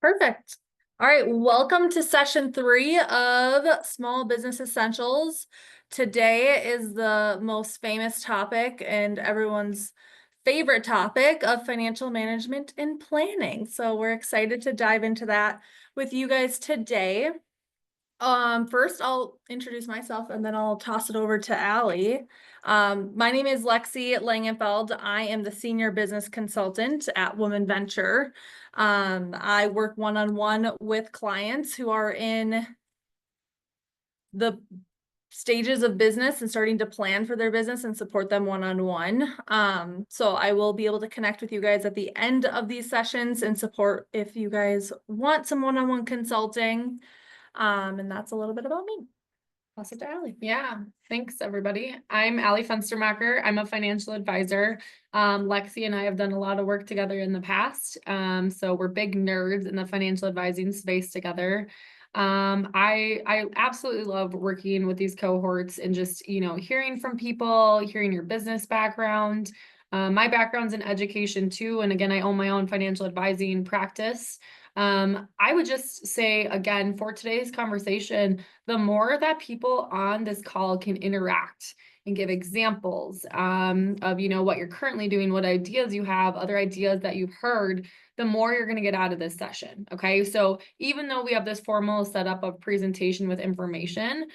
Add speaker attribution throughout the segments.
Speaker 1: Perfect. All right, welcome to session 3 of Small Business Essentials. Today is the most famous topic and everyone's favorite topic of financial management and planning. So we're excited to dive into that with you guys today. First I'll introduce myself and then I'll toss it over to Allie. My name is Lexi Langenfeld. I am the senior business consultant at Women Venture. I work one-on-one with clients who are in the stages of business and starting to plan for their business and support them one-on-one. So I will be able to connect with you guys at the end of these sessions and support if you guys want some one-on-one consulting. And that's a little bit about me. Pass it to Allie.
Speaker 2: Yeah, thanks everybody. I'm Allie Fenstermacher. I'm a financial advisor. Lexi and I have done a lot of work together in the past. So we're big nerds in the financial advising space together. I absolutely love working with these cohorts and just, hearing from people, hearing your business background. My background's in education too. And again, I own my own financial advising practice. I would just say again, for today's conversation, the more that people on this call can interact and give examples of what you're currently doing, what ideas you have, other ideas that you've heard, the more you're going to get out of this session. Okay, so even though we have this formal setup of presentation with information,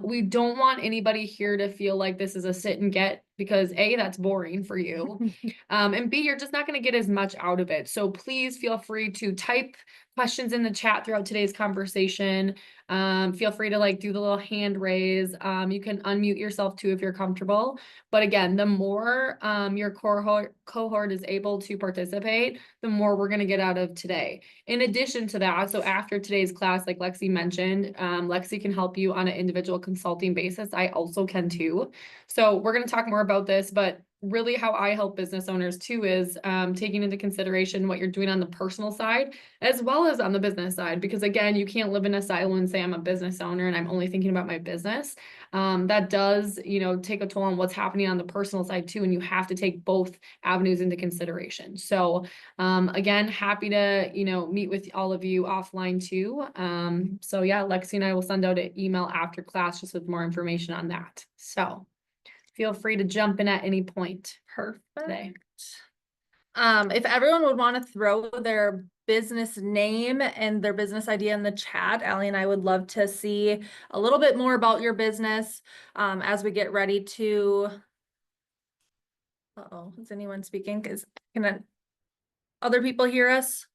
Speaker 2: we don't want anybody here to feel like this is a sit and get, because A, that's boring for you, and B, you're just not going to get as much out of it. So please feel free to type questions in the chat throughout today's conversation. Feel free to do the little hand raise. You can unmute yourself too if you're comfortable. But again, the more your cohort is able to participate, the more we're going to get out of today. In addition to that, so after today's class, like Lexi mentioned, Lexi can help you on an individual consulting basis. I also can too. So we're going to talk more about this, but really how I help business owners too is taking into consideration what you're doing on the personal side as well as on the business side, because again, you can't live in a silo and say I'm a business owner and I'm only thinking about my business. That does, take a toll on what's happening on the personal side too, and you have to take both avenues into consideration. So again, happy to, meet with all of you offline too. So yeah, Lexi and I will send out an email after class just with more information on that. So feel free to jump in at any point.
Speaker 1: Perfect.
Speaker 2: Today.
Speaker 1: If everyone would want to throw their business name and their business idea in the chat, Allie and I would love to see a little bit more about your business as we get ready to. Uh-oh, is anyone speaking? Can other people hear us?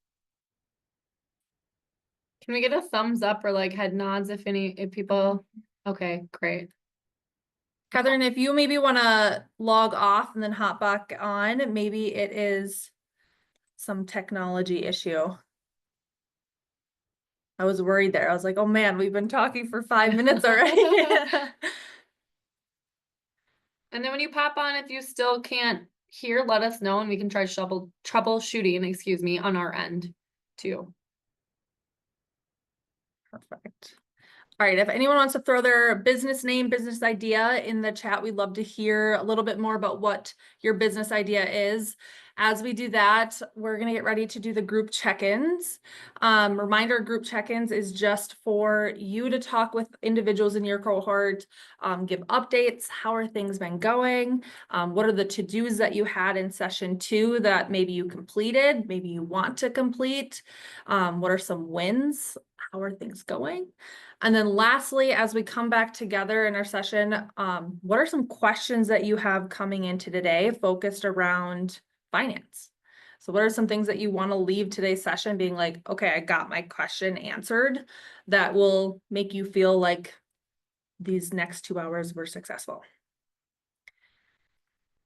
Speaker 2: Can we get a thumbs up or head nods if people? Okay, great.
Speaker 1: Catherine, if you maybe want to log off and then hop back on, maybe it is some technology issue. I was worried there. I was like, oh man, we've been talking for 5 minutes already.
Speaker 2: And then when you pop on, if you still can't hear, let us know and we can try troubleshooting, on our end too.
Speaker 1: Perfect. All right, if anyone wants to throw their business name, business idea in the chat, we'd love to hear a little bit more about what your business idea is. As we do that, we're going to get ready to do the group check-ins. Reminder, group check-ins is just for you to talk with individuals in your cohort, give updates. How are things been going? What are the to-dos that you had in session 2 that maybe you completed, maybe you want to complete? What are some wins? How are things going? And then lastly, as we come back together in our session, what are some questions that you have coming into today focused around finance? So what are some things that you want to leave today's session being like, okay, I got my question answered, that will make you feel like these next 2 hours were successful?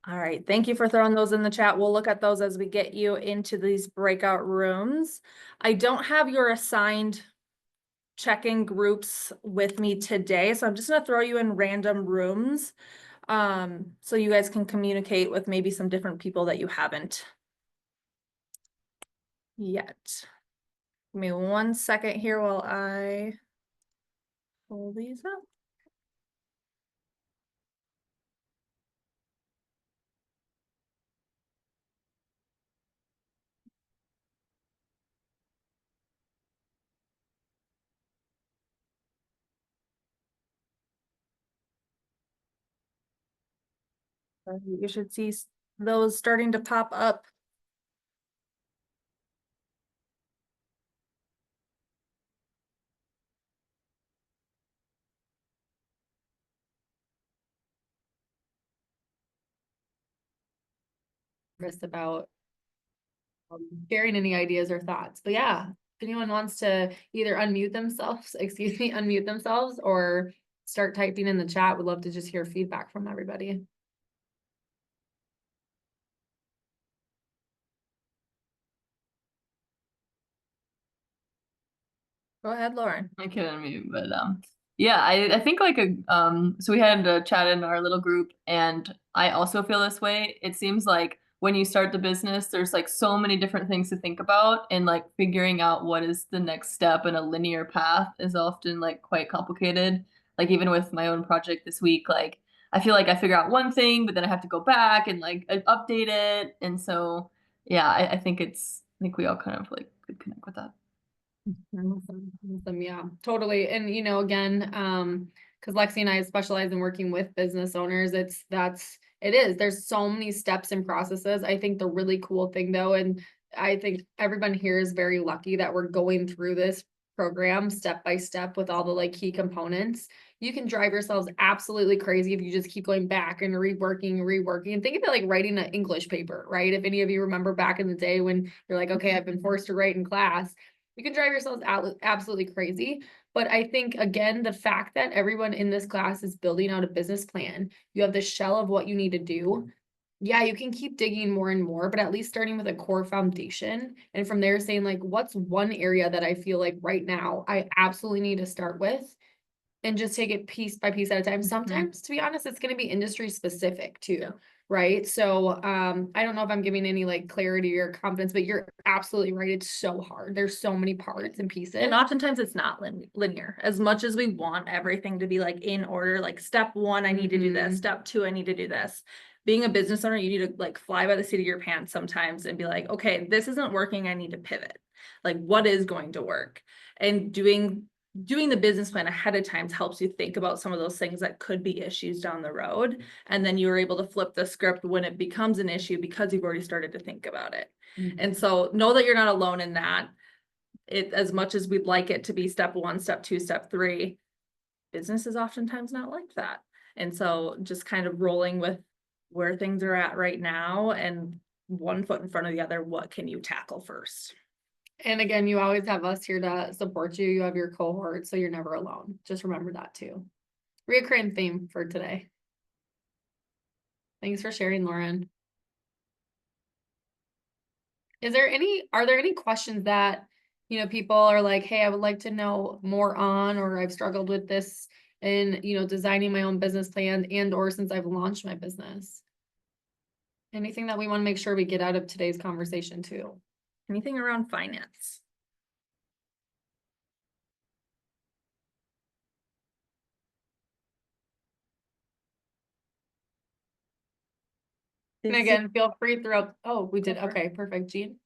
Speaker 1: All right, thank you for throwing those in the chat. We'll look at those as we get you into these breakout rooms. I don't have your assigned check-in groups with me today, so I'm just going to throw you in random rooms so you guys can communicate with maybe some different people that you haven't yet. Give me 1 second here while I pull these up. You should see those starting to pop up.
Speaker 2: Nervous about sharing any ideas or thoughts. But yeah, if anyone wants to either unmute themselves, unmute themselves or start typing in the chat, would love to just hear feedback from everybody.
Speaker 1: Go ahead, Lauren.
Speaker 3: I can unmute, but yeah, I think like so we had a chat in our little group, and I also feel this way. It seems like when you start the business, there's like so many different things to think about, and like figuring out what is the next step in a linear path is often like quite complicated. Like even with my own project this week, like I feel like I figure out one thing, but then I have to go back and like update it. And so yeah, I think I think we all kind of like could connect with that.
Speaker 2: Awesome. Yeah, totally. And again, because Lexi and I specialize in working with business owners, there's so many steps and processes. I think the really cool thing though, and I think everyone here is very lucky that we're going through this program step by step with all the like key components. You can drive yourselves absolutely crazy if you just keep going back and reworking. And think of it like writing an English paper, right? If any of you remember back in the day when you're like, okay, I've been forced to write in class, you can drive yourselves absolutely crazy. But I think, again, the fact that everyone in this class is building out a business plan, you have the shell of what you need to do. Yeah, you can keep digging more and more, but at least starting with a core foundation. And from there saying like, what's one area that I feel like right now I absolutely need to start with, and just take it piece by piece at a time. Sometimes, to be honest, it's going to be industry specific too. Right. So I don't know if I'm giving any like clarity or confidence, but you're absolutely right. It's so hard. There's so many parts and pieces.
Speaker 1: And oftentimes it's not linear. As much as we want everything to be like in order, like step one, I need to do this. Step two, I need to do this. Being a business owner, you need to like fly by the seat of your pants sometimes and be like, okay, this isn't working. I need to pivot. Like what is going to work? And doing the business plan ahead of time helps you think about some of those things that could be issues down the road. And then you're able to flip the script when it becomes an issue because you've already started to think about it. And so know that you're not alone in that. It, as much as we'd like it to be step one, step two, step three, business is oftentimes not like that. And so just kind of rolling with where things are at right now and one foot in front of the other, what can you tackle first?
Speaker 2: And again, you always have us here to support you. You have your cohort, so you're never alone. Just remember that too. Reoccurring theme for today. Thanks for sharing, Lauren. Are there any questions that, people are like, hey, I would like to know more on, or I've struggled with this in, designing my own business plan or since I've launched my business? Anything that we want to make sure we get out of today's conversation too?
Speaker 1: Anything around finance?
Speaker 2: And again, feel free throughout. Oh, we did. Okay, perfect. Jean?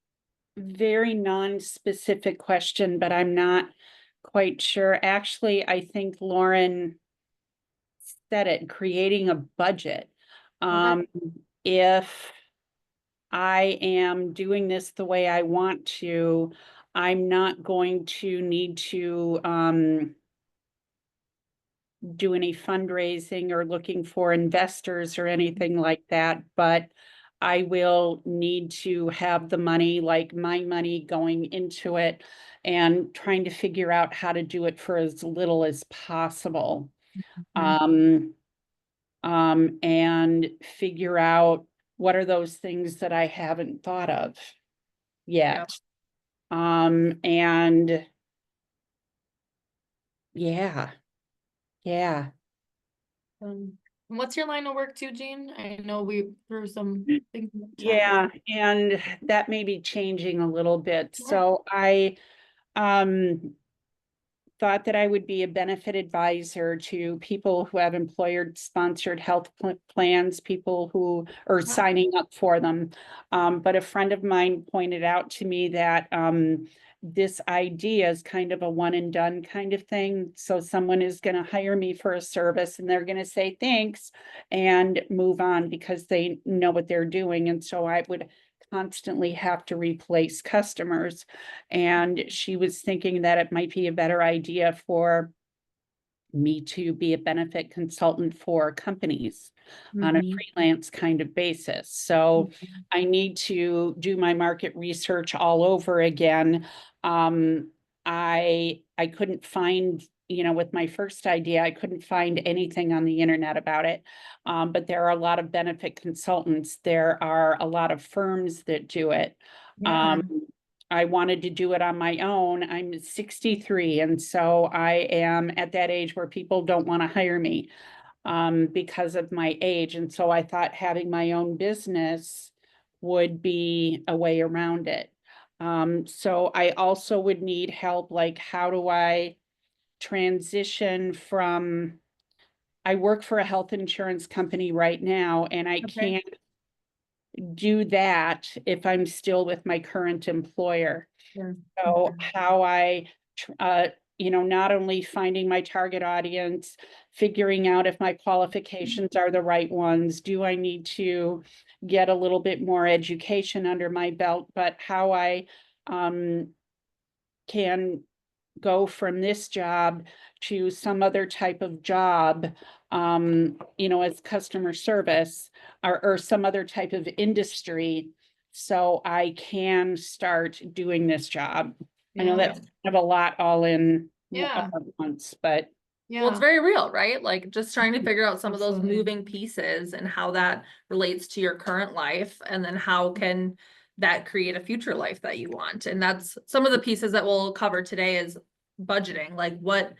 Speaker 4: Very non-specific question, but I'm not quite sure. Actually, I think Lauren said it, creating a budget. If I am doing this the way I want to, I'm not going to need to do any fundraising or looking for investors or anything like that, but I will need to have the money, like my money, going into it and trying to figure out how to do it for as little as possible. And figure out what are those things that I haven't thought of yet. And yeah.
Speaker 2: What's your line of work too, Jean? I know we threw some things in the chat.
Speaker 4: Yeah, and that may be changing a little bit.
Speaker 2: Yeah.
Speaker 4: So I thought that I would be a benefit advisor to people who have employer-sponsored health plans, people who are signing up for them. But a friend of mine pointed out to me that this idea is kind of a one and done kind of thing. So someone is going to hire me for a service and they're going to say thanks and move on because they know what they're doing. And so I would constantly have to replace customers. And she was thinking that it might be a better idea for me to be a benefit consultant for companies on a
Speaker 1: Mhm.
Speaker 4: freelance kind of basis. So I need to do my market research all over again. I couldn't find, with my first idea, I couldn't find anything on the internet about it. But there are a lot of benefit consultants. There are a lot of firms that do it.
Speaker 1: Yeah.
Speaker 4: I wanted to do it on my own. I'm 63, and so I am at that age where people don't want to hire me because of my age. And so I thought having my own business would be a way around it. So I also would need help, like how do I transition from, I work for a health insurance company right now, and I
Speaker 1: Okay.
Speaker 4: can't do that if I'm still with my current employer.
Speaker 1: Sure.
Speaker 4: So how I, not only finding my target audience, figuring out if my qualifications are the right ones, do I need to get a little bit more education under my belt, but how I can go from this job to some other type of job, as customer service or some other type of industry. So I can start doing this job. I know
Speaker 2: Yeah.
Speaker 4: that's kind of a lot all in
Speaker 2: Yeah.
Speaker 4: at once, but
Speaker 1: Well, it's
Speaker 2: Yeah,
Speaker 1: very real, right? Like just trying to figure out some of those
Speaker 2: Absolutely.
Speaker 1: moving pieces and how that relates to your current life, and then how can that create a future life that you want. And that's some of the pieces that we'll cover today is budgeting. Like what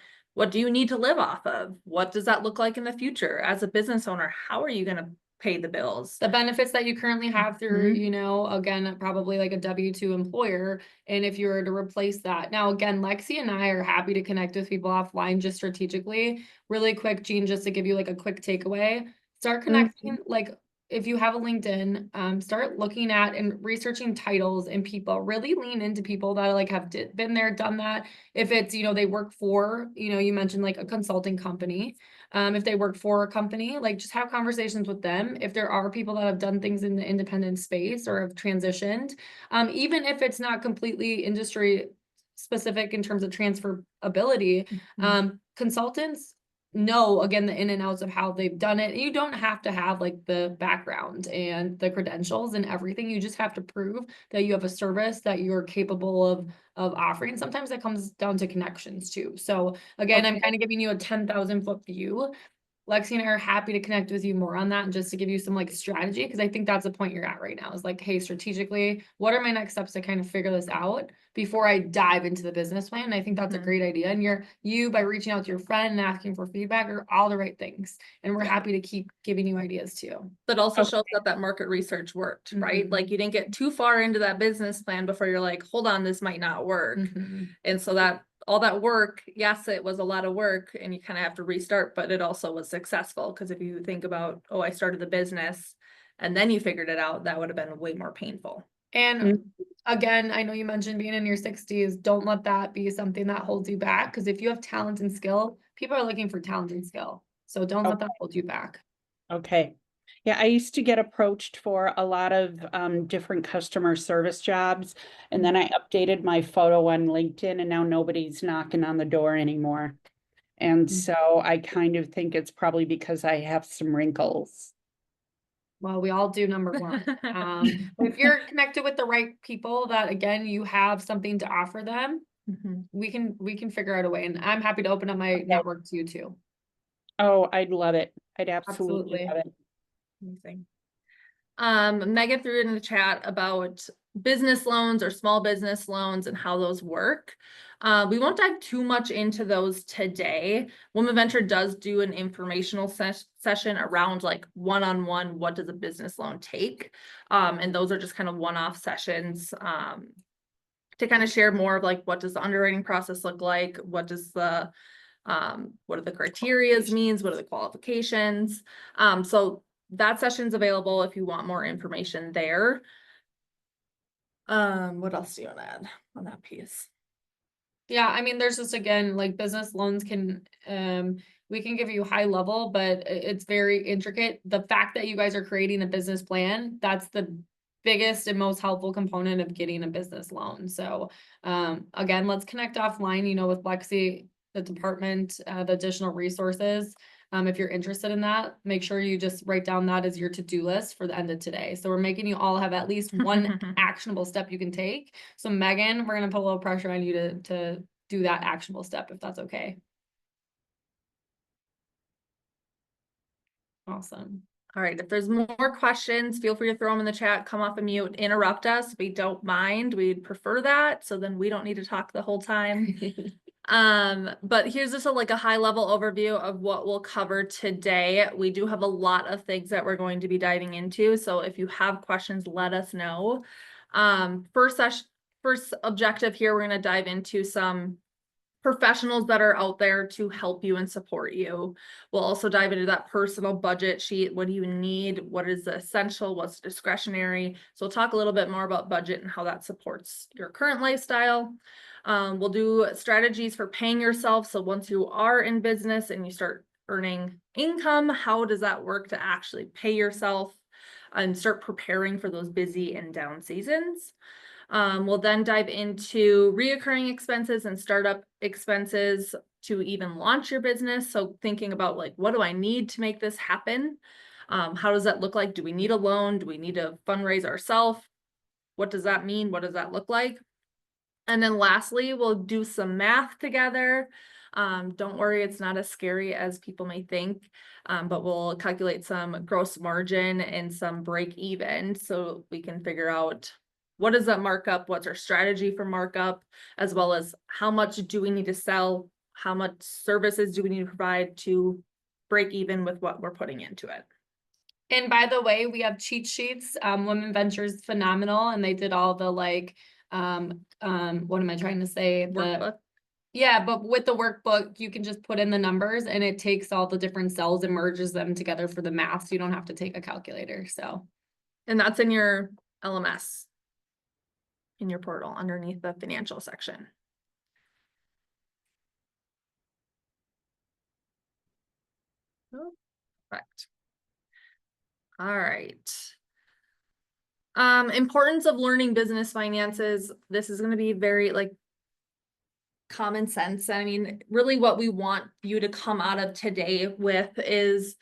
Speaker 1: do you need to live off of? What does that look like in the future? As a business owner, how are you going to pay the bills?
Speaker 2: the benefits that you currently have through,
Speaker 1: Mhm.
Speaker 2: again, probably like a W-2 employer. And if you were to replace that. Now, again, Lexi and I are happy to connect with people offline just strategically. Really quick, Jean, just to give you like a quick takeaway. Start connecting, like if you have a LinkedIn, start looking at and researching titles and people. Really lean into people that like have been there, done that. If it's, they work for, you mentioned like a consulting company. If they work for a company, like just have conversations with them. If there are people that have done things in the independent space or have transitioned, even if it's not completely industry specific in terms of transferability, consultants know again the in and outs of how they've done it. You don't have to have like the background and the credentials and everything. You just have to prove that you have a service that you're capable of offering. Sometimes that comes down to connections too. So again, I'm kind of giving you a 10,000 foot view. Lexi and I are happy to connect with you more on that and just to give you some like strategy, because I think that's the point you're at right now is like, hey, strategically, what are my next steps to kind of figure this out before I dive into the business plan? And I think that's a
Speaker 1: Mhm.
Speaker 2: great idea. And you by reaching out to your friend and asking for feedback are all the right things. And we're
Speaker 1: Yeah.
Speaker 2: happy to keep giving you ideas too.
Speaker 1: That also
Speaker 4: Okay.
Speaker 1: shows that market research worked, right?
Speaker 2: Mhm.
Speaker 1: Like you didn't get too far into that business plan before you're like, hold on, this might not work.
Speaker 2: Mhm.
Speaker 1: And so that all that work, yes, it was a lot of work and you kind of have to restart, but it also was successful. Because if you think about, oh, I started the business and then you figured it out, that would have been way more painful.
Speaker 2: And again, I know you mentioned being in your 60s. Don't let that be something that holds you back. Because if you have talent and skill, people are looking for talent and skill. So don't let that hold you back.
Speaker 4: Okay. Yeah, I used to get approached for a lot of different customer service jobs, and then I updated my photo on LinkedIn, and now nobody's knocking on the door anymore. And so I kind of think it's probably because I have some wrinkles.
Speaker 2: Well, we all do, number one. But if you're connected with the right people that again you have something to offer them,
Speaker 1: Mhm.
Speaker 2: we can figure out a way. And I'm happy to open up my network to you too.
Speaker 4: Oh, I'd love it. I'd absolutely
Speaker 2: Absolutely.
Speaker 4: love it.
Speaker 1: Amazing. Megan threw it in the chat about business loans or small business loans and how those work. We won't dive too much into those today. Women Venture does do an informational session around like one-on-one, what does a business loan take? And those are just kind of one-off sessions to kind of share more of like, what does the underwriting process look like? What does what are the criterias means? What are the qualifications? So that session's available if you want more information there. What else do you want to add on that piece?
Speaker 2: Yeah, I mean, there's just, again, like business loans can, we can give you high level, but it's very intricate. The fact that you guys are creating a business plan, that's the biggest and most helpful component of getting a business loan. So, again, let's connect offline, with Lexi, the department, the additional resources. If you're interested in that, make sure you just write down that as your to-do list for the end of today. So we're making you all have at least one actionable step you can take. So Megan, we're gonna put a little pressure on you to do that actionable step, if that's okay. Awesome.
Speaker 1: All right, if there's more questions, feel free to throw them in the chat, come off of mute, interrupt us. We don't mind. We'd prefer that. So then we don't need to talk the whole time. But here's just a high level overview of what we'll cover today. We do have a lot of things that we're going to be diving into. So if you have questions, let us know. First objective here, we're going to dive into some professionals that are out there to help you and support you. We'll also dive into that personal budget sheet. What do you need? What is the essential? What's discretionary? So we'll talk a little bit more about budget and how that supports your current lifestyle. We'll do strategies for paying yourself. So once you are in business and you start earning income, how does that work to actually pay yourself and start preparing for those busy and down seasons? We'll then dive into reoccurring expenses and startup expenses to even launch your business. So thinking about what do I need to make this happen? How does that look like? Do we need a loan? Do we need to fundraise ourselves? What does that mean? What does that look like? And then lastly, we'll do some math together. Don't worry, it's not as scary as people may think, but we'll calculate some gross margin and some break even so we can figure out what is that markup, what's our strategy for markup, as well as how much do we need to sell, how much services do we need to provide to break even with what we're putting into it.
Speaker 2: And by the way, we have cheat sheets. Women Ventures phenomenal, and they did all the what am I trying to say?
Speaker 1: Workbook.
Speaker 2: Yeah, but with the workbook, you can just put in the numbers and it takes all the different cells and merges them together for the math. So you don't have to take a calculator. So,
Speaker 1: and that's in your LMS, in your portal underneath the financial section. Correct. All right. Importance of learning business finances. This is going to be very common sense. I mean, really what we want you to come out of today with is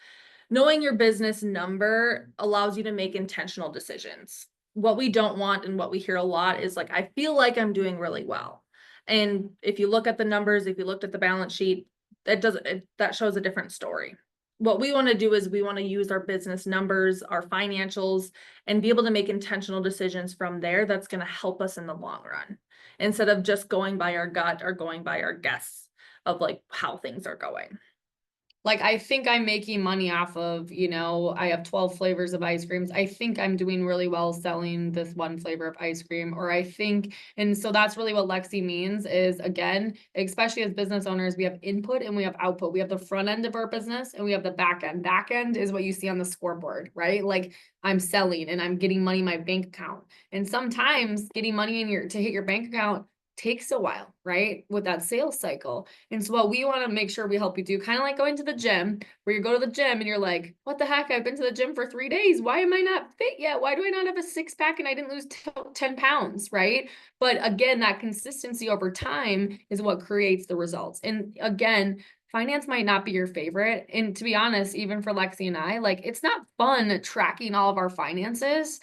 Speaker 1: knowing your business number allows you to make intentional decisions. What we don't want and what we hear a lot is I feel like I'm doing really well. And if you look at the numbers, if you looked at the balance sheet, that shows a different story. What we want to do is we want to use our business numbers, our financials, and be able to make intentional decisions from there that's going to help us in the long run, instead of just going by our gut or going by our guess of how things are going.
Speaker 2: I think I'm making money off of, I have 12 flavors of ice creams. I think I'm doing really well selling this one flavor of ice cream, or I think, and so that's really what Lexi means is, again, especially as business owners, we have input and we have output. We have the front end of our business and we have the back end. Back end is what you see on the scoreboard, right? I'm selling and I'm getting money in my bank account. And sometimes getting money to hit your bank account takes a while, right? With that sales cycle. And so what we want to make sure we help you do, kind of like going to the gym, where you go to the gym and you're like, what the heck? I've been to the gym for 3 days. Why am I not fit yet? Why do I not have a 6-pack and I didn't lose 10 pounds, right? But again, that consistency over time is what creates the results. And again, finance might not be your favorite. And to be honest, even for Lexi and I, it's not fun tracking all of our finances,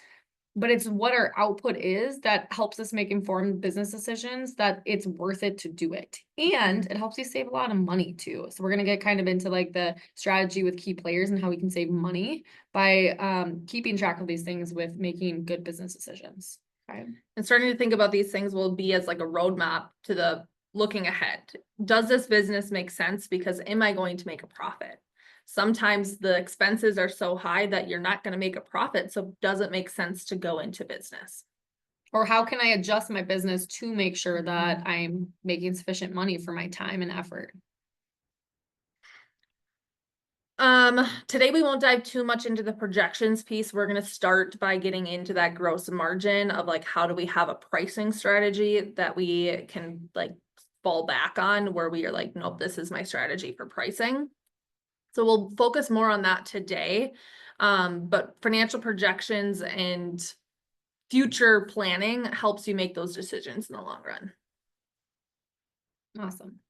Speaker 2: but it's what our output is that helps us make informed business decisions, that it's worth it to do it. And it helps you save a lot of money too. So we're going to get kind of into the strategy with key players and how we can save money by keeping track of these things with making good business decisions. Okay.
Speaker 1: And starting to think about these things will be as a roadmap to the looking ahead. Does this business make sense? Because am I going to make a profit? Sometimes the expenses are so high that you're not going to make a profit. So does it make sense to go into business?
Speaker 2: Or how can I adjust my business to make sure that I'm making sufficient money for my time and effort?
Speaker 1: Today we won't dive too much into the projections piece. We're gonna start by getting into that gross margin of like, how do we have a pricing strategy that we can like fall back on where we are like, nope, this is my strategy for pricing. So we'll focus more on that today. But financial projections and future planning helps you make those decisions in the long run.
Speaker 2: Awesome.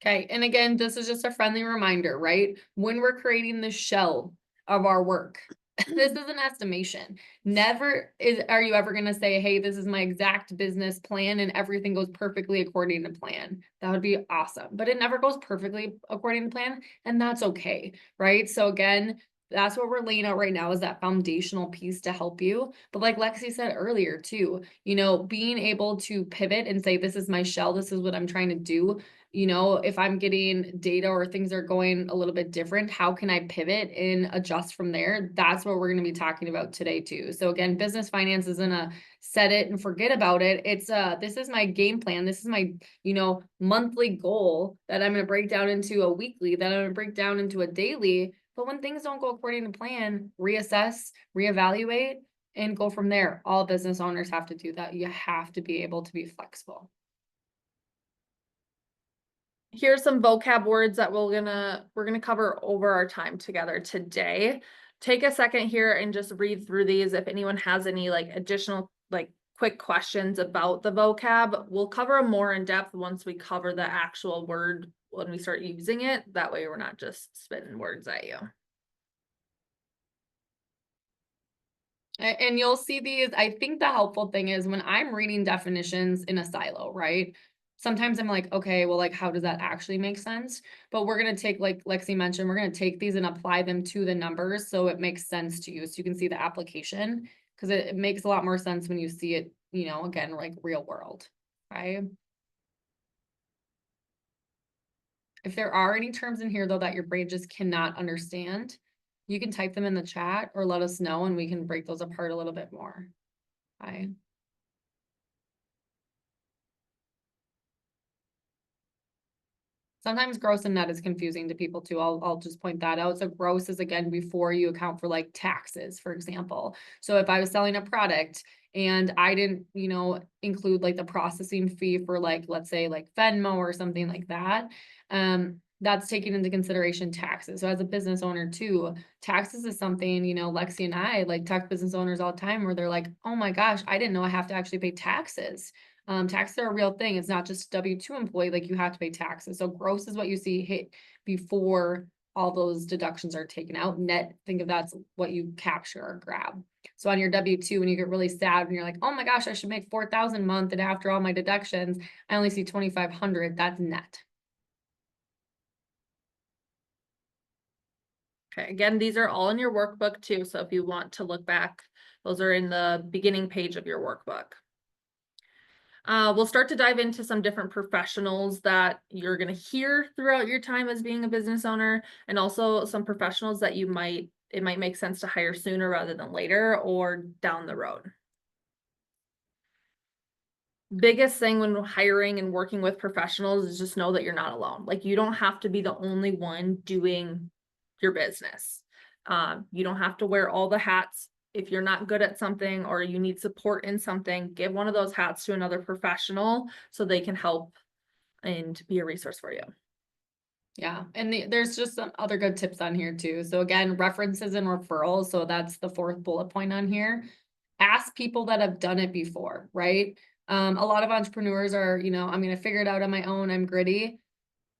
Speaker 2: Okay, and again, this is just a friendly reminder, right? When we're creating the shell of our work, this is an estimation. Never are you ever going to say, hey, this is my exact business plan and everything goes perfectly according to plan. That would be awesome, but it never goes perfectly according to plan, and that's okay, right? So again, that's what we're laying out right now, is that foundational piece to help you. But like Lexi said earlier too, being able to pivot and say, this is my shell, this is what I'm trying to do. If I'm getting data or things are going a little bit different, how can I pivot and adjust from there? That's what we're going to be talking about today too. So again, business finance isn't a set it and forget about it. It's this is my game plan. This is my, monthly goal that I'm going to break down into a weekly, that I'm going to break down into a daily. But when things don't go according to plan, reassess, reevaluate, and go from there. All business owners have to do that. You have to be able to be flexible.
Speaker 1: Here's some vocab words that we're gonna cover over our time together today. Take a second here and just read through these. If anyone has any like additional like quick questions about the vocab, we'll cover them more in depth once we cover the actual word when we start using it. That way we're not just spitting words at you.
Speaker 2: And you'll see these. I think the helpful thing is when I'm reading definitions in a silo, right? Sometimes I'm like, okay, well, like, how does that actually make sense? But we're going to take, like Lexi mentioned, we're going to take these and apply them to the numbers so it makes sense to you. So you can see the application, because it makes a lot more sense when you see it, again, like real world, right? If there are any terms in here, though, that your brain just cannot understand, you can type them in the chat or let us know and we can break those apart a little bit more. Okay. Sometimes gross and net is confusing to people too. I'll just point that out. So gross is again before you account for like taxes, for example. So if I was selling a product and I didn't, include like the processing fee for like, let's say like Venmo or something like that, that's taking into consideration taxes. So as a business owner too, taxes is something, Lexi and I like talk to business owners all the time where they're like, oh my gosh, I didn't know I have to actually pay taxes. Taxes are a real thing. It's not just W-2 employee, like you have to pay taxes. So gross is what you see hit before all those deductions are taken out. Net, think of that's what you capture or grab. So on your W-2, when you get really sad and you're like, oh my gosh, I should make $4,000 a month, and after all my deductions, I only see $2,500, that's net.
Speaker 1: Okay, again, these are all in your workbook too. So if you want to look back, those are in the beginning page of your workbook. We'll start to dive into some different professionals that you're going to hear throughout your time as being a business owner, and also some professionals that it might make sense to hire sooner rather than later or down the road. Biggest thing when hiring and working with professionals is just know that you're not alone. Like, you don't have to be the only one doing your business. You don't have to wear all the hats. If you're not good at something or you need support in something, give one of those hats to another professional so they can help and be a resource for you.
Speaker 2: Yeah, and there's just some other good tips on here too. So again, references and referrals. So that's the fourth bullet point on here. Ask people that have done it before, right? A lot of entrepreneurs are, I'm going to figure it out on my own. I'm gritty.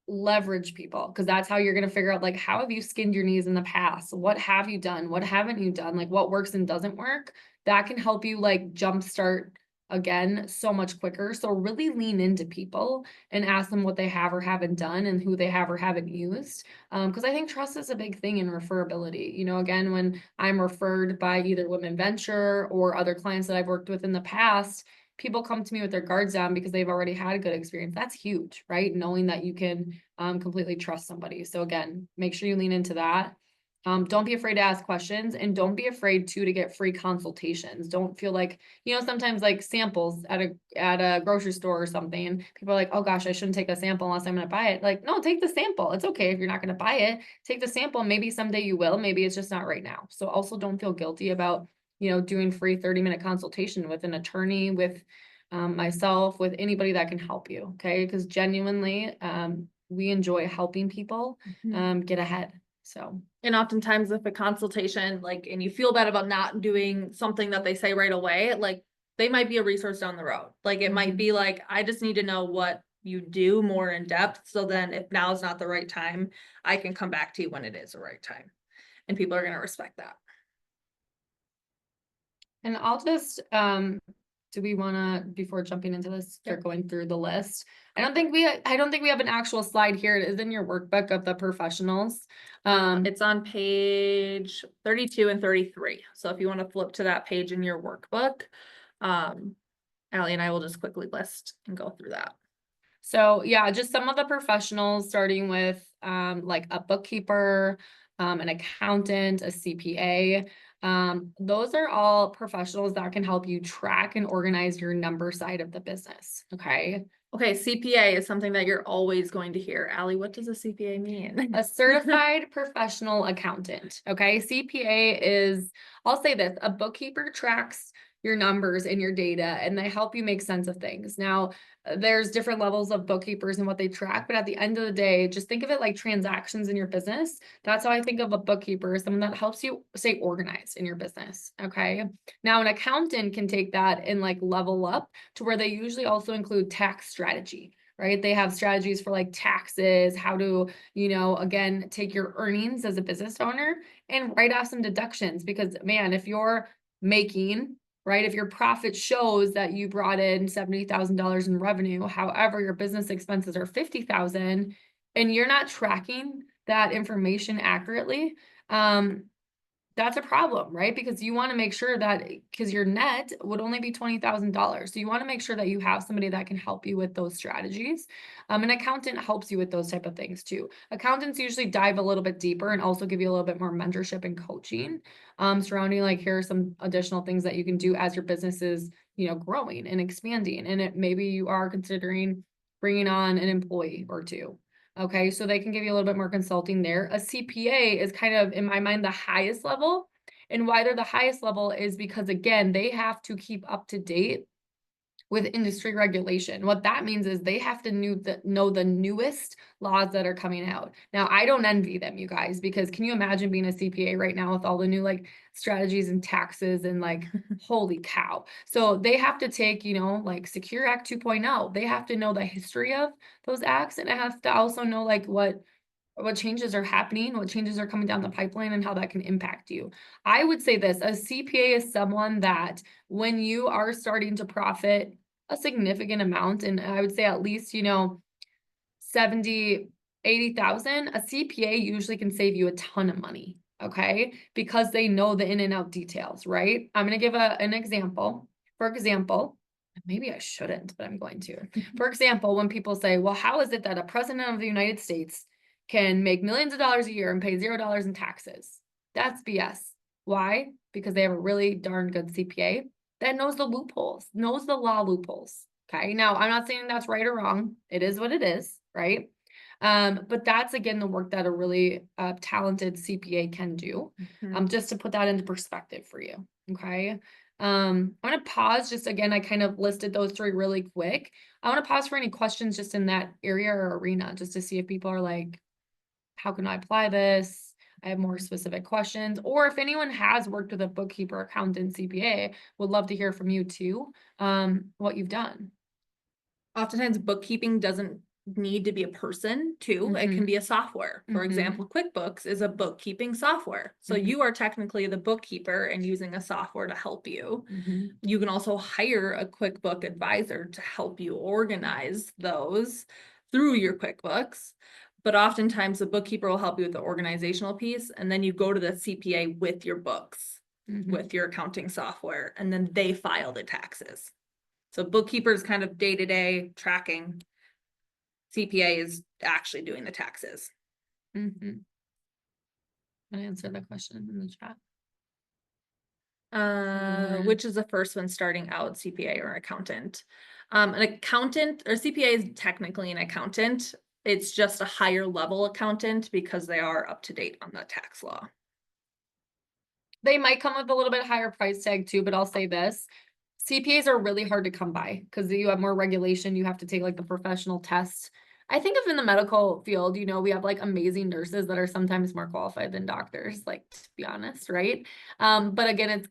Speaker 2: Leverage people, because that's how you're going to figure out, like, how have you skinned your knees in the past? What have you done? What haven't you done? Like, what works and doesn't work? That can help you like jumpstart again so much quicker. So really lean into people and ask them what they have or haven't done and who they have or haven't used. Because I think trust is a big thing in referability. Again, when I'm referred by either Women Venture or other clients that I've worked with in the past, people come to me with their guards down because they've already had a good experience. That's huge, right? Knowing that you can completely trust somebody. So again, make sure you lean into that. Don't be afraid to ask questions, and don't be afraid to get free consultations. Don't feel like, sometimes like samples at a grocery store or something, people are like, oh gosh, I shouldn't take a sample unless I'm going to buy it. Like, no, take the sample. It's okay if you're not going to buy it. Take the sample. Maybe someday you will. Maybe it's just not right now. So also don't feel guilty about, doing free 30-minute consultation with an attorney, with myself, with anybody that can help you. Okay. Because genuinely, we enjoy helping people get ahead. So.
Speaker 1: And oftentimes if a consultation, like, and you feel bad about not doing something that they say right away, like, they might be a resource down the road. Like, it might be like, I just need to know what you do more in depth. So then if now is not the right time, I can come back to you when it is the right time. And people are going to respect that.
Speaker 2: And I'll just, do we wanna, before jumping into this, start going through the list? I don't think we have an actual slide here. It is in your workbook of the professionals.
Speaker 1: It's on page 32 and 33. So if you want to flip to that page in your workbook, Allie and I will just quickly list and go through that.
Speaker 2: So yeah, just some of the professionals, starting with like a bookkeeper, an accountant, a CPA. Those are all professionals that can help you track and organize your number side of the business. Okay.
Speaker 1: Okay, CPA is something that you're always going to hear. Allie, what does a CPA mean?
Speaker 2: A certified professional accountant. Okay. CPA is, I'll say this, a bookkeeper tracks your numbers and your data, and they help you make sense of things. Now, there's different levels of bookkeepers and what they track, but at the end of the day, just think of it like transactions in your business. That's how I think of a bookkeeper, someone that helps you stay organized in your business. Okay. Now, an accountant can take that and like level up to where they usually also include tax strategy. Right? They have strategies for like taxes, how to, again, take your earnings as a business owner and write off some deductions. Because man, if you're making, right, if your profit shows that you brought in $70,000 in revenue, however, your business expenses are $50,000 and you're not tracking that information accurately, that's a problem, right? Because you want to make sure that, because your net would only be $20,000. So you want to make sure that you have somebody that can help you with those strategies. An accountant helps you with those type of things too. Accountants usually dive a little bit deeper and also give you a little bit more mentorship and coaching surrounding like, here are some additional things that you can do as your business is, growing and expanding. And maybe you are considering bringing on an employee or two. Okay, so they can give you a little bit more consulting there. A CPA is kind of, in my mind, the highest level. And why they're the highest level is because, again, they have to keep up to date with industry regulation. What that means is they have to know the newest laws that are coming out. Now, I don't envy them, you guys, because can you imagine being a CPA right now with all the new like strategies and taxes and like, holy cow. So they have to take, like Secure Act 2.0. They have to know the history of those acts, and it has to also know like what changes are happening, what changes are coming down the pipeline, and how that can impact you. I would say this, a CPA is someone that when you are starting to profit a significant amount, and I would say at least, 70, 80,000, a CPA usually can save you a ton of money, okay? Because they know the in and out details, right? I'm going to give an example. For example, maybe I shouldn't, but I'm going to. For example, when people say, well, how is it that a president of the United States can make millions of dollars a year and pay $0 in taxes? That's BS. Why? Because they have a really darn good CPA that knows the loopholes, knows the law loopholes. Okay. Now, I'm not saying that's right or wrong. It is what it is, right? But that's again the work that a really talented CPA can do. Just to put that into perspective for you. Okay. I'm going to pause just again, I kind of listed those three really quick. I want to pause for any questions just in that area or arena, just to see if people are like, how can I apply this? I have more specific questions, or if anyone has worked with a bookkeeper, accountant, CPA, would love to hear from you too, what you've done.
Speaker 1: Oftentimes bookkeeping doesn't need to be a person too. It can be a software. For example, QuickBooks is a bookkeeping software. So you are technically the bookkeeper and using a software to help you. You can also hire a QuickBook advisor to help you organize those through your QuickBooks. But oftentimes the bookkeeper will help you with the organizational piece, and then you go to the CPA with your books, with your accounting software, and then they file the taxes. So bookkeeper is kind of day-to-day tracking. CPA is actually doing the taxes.
Speaker 2: Can I answer the question in the chat?
Speaker 1: Which is the first one starting out, CPA or accountant? An accountant or CPA is technically an accountant. It's just a higher level accountant because they are up to date on the tax law.
Speaker 2: They might come with a little bit higher price tag too, but I'll say this. CPAs are really hard to come by because you have more regulation. You have to take like the professional tests. I think if in the medical field, you know, we have like amazing nurses that are sometimes more qualified than doctors, like to be honest, right? But again, it's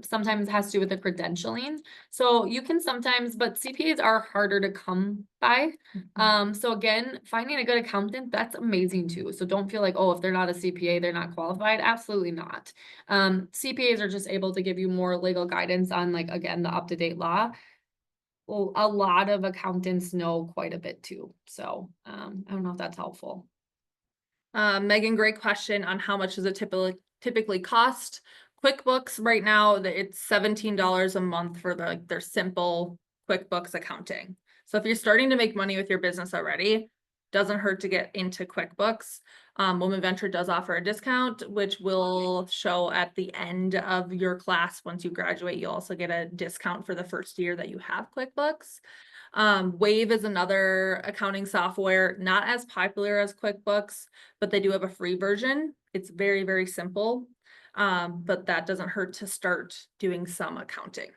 Speaker 2: sometimes has to do with the credentialing. So you can sometimes, but CPAs are harder to come by. So again, finding a good accountant, that's amazing too. So don't feel like, oh, if they're not a CPA, they're not qualified. Absolutely not. CPAs are just able to give you more legal guidance on like, again, the up-to-date law. Well, a lot of accountants know quite a bit too. So, I don't know if that's helpful.
Speaker 1: Megan, great question on how much does it typically cost? QuickBooks right now, it's $17 a month for their simple QuickBooks accounting. So if you're starting to make money with your business already, doesn't hurt to get into QuickBooks. Women Venture does offer a discount, which will show at the end of your class. Once you graduate, you also get a discount for the first year that you have QuickBooks. Wave is another accounting software, not as popular as QuickBooks, but they do have a free version. It's very, very simple. But that doesn't hurt to start doing some accounting.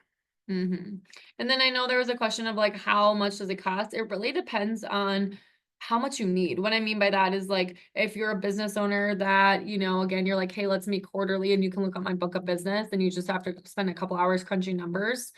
Speaker 2: And then I know there was a question of like, how much does it cost? It really depends on how much you need. What I mean by that is like, if you're a business owner that, you know, again, you're like, hey, let's meet quarterly and you can look at my book of business and you just have to spend a couple hours crunching numbers.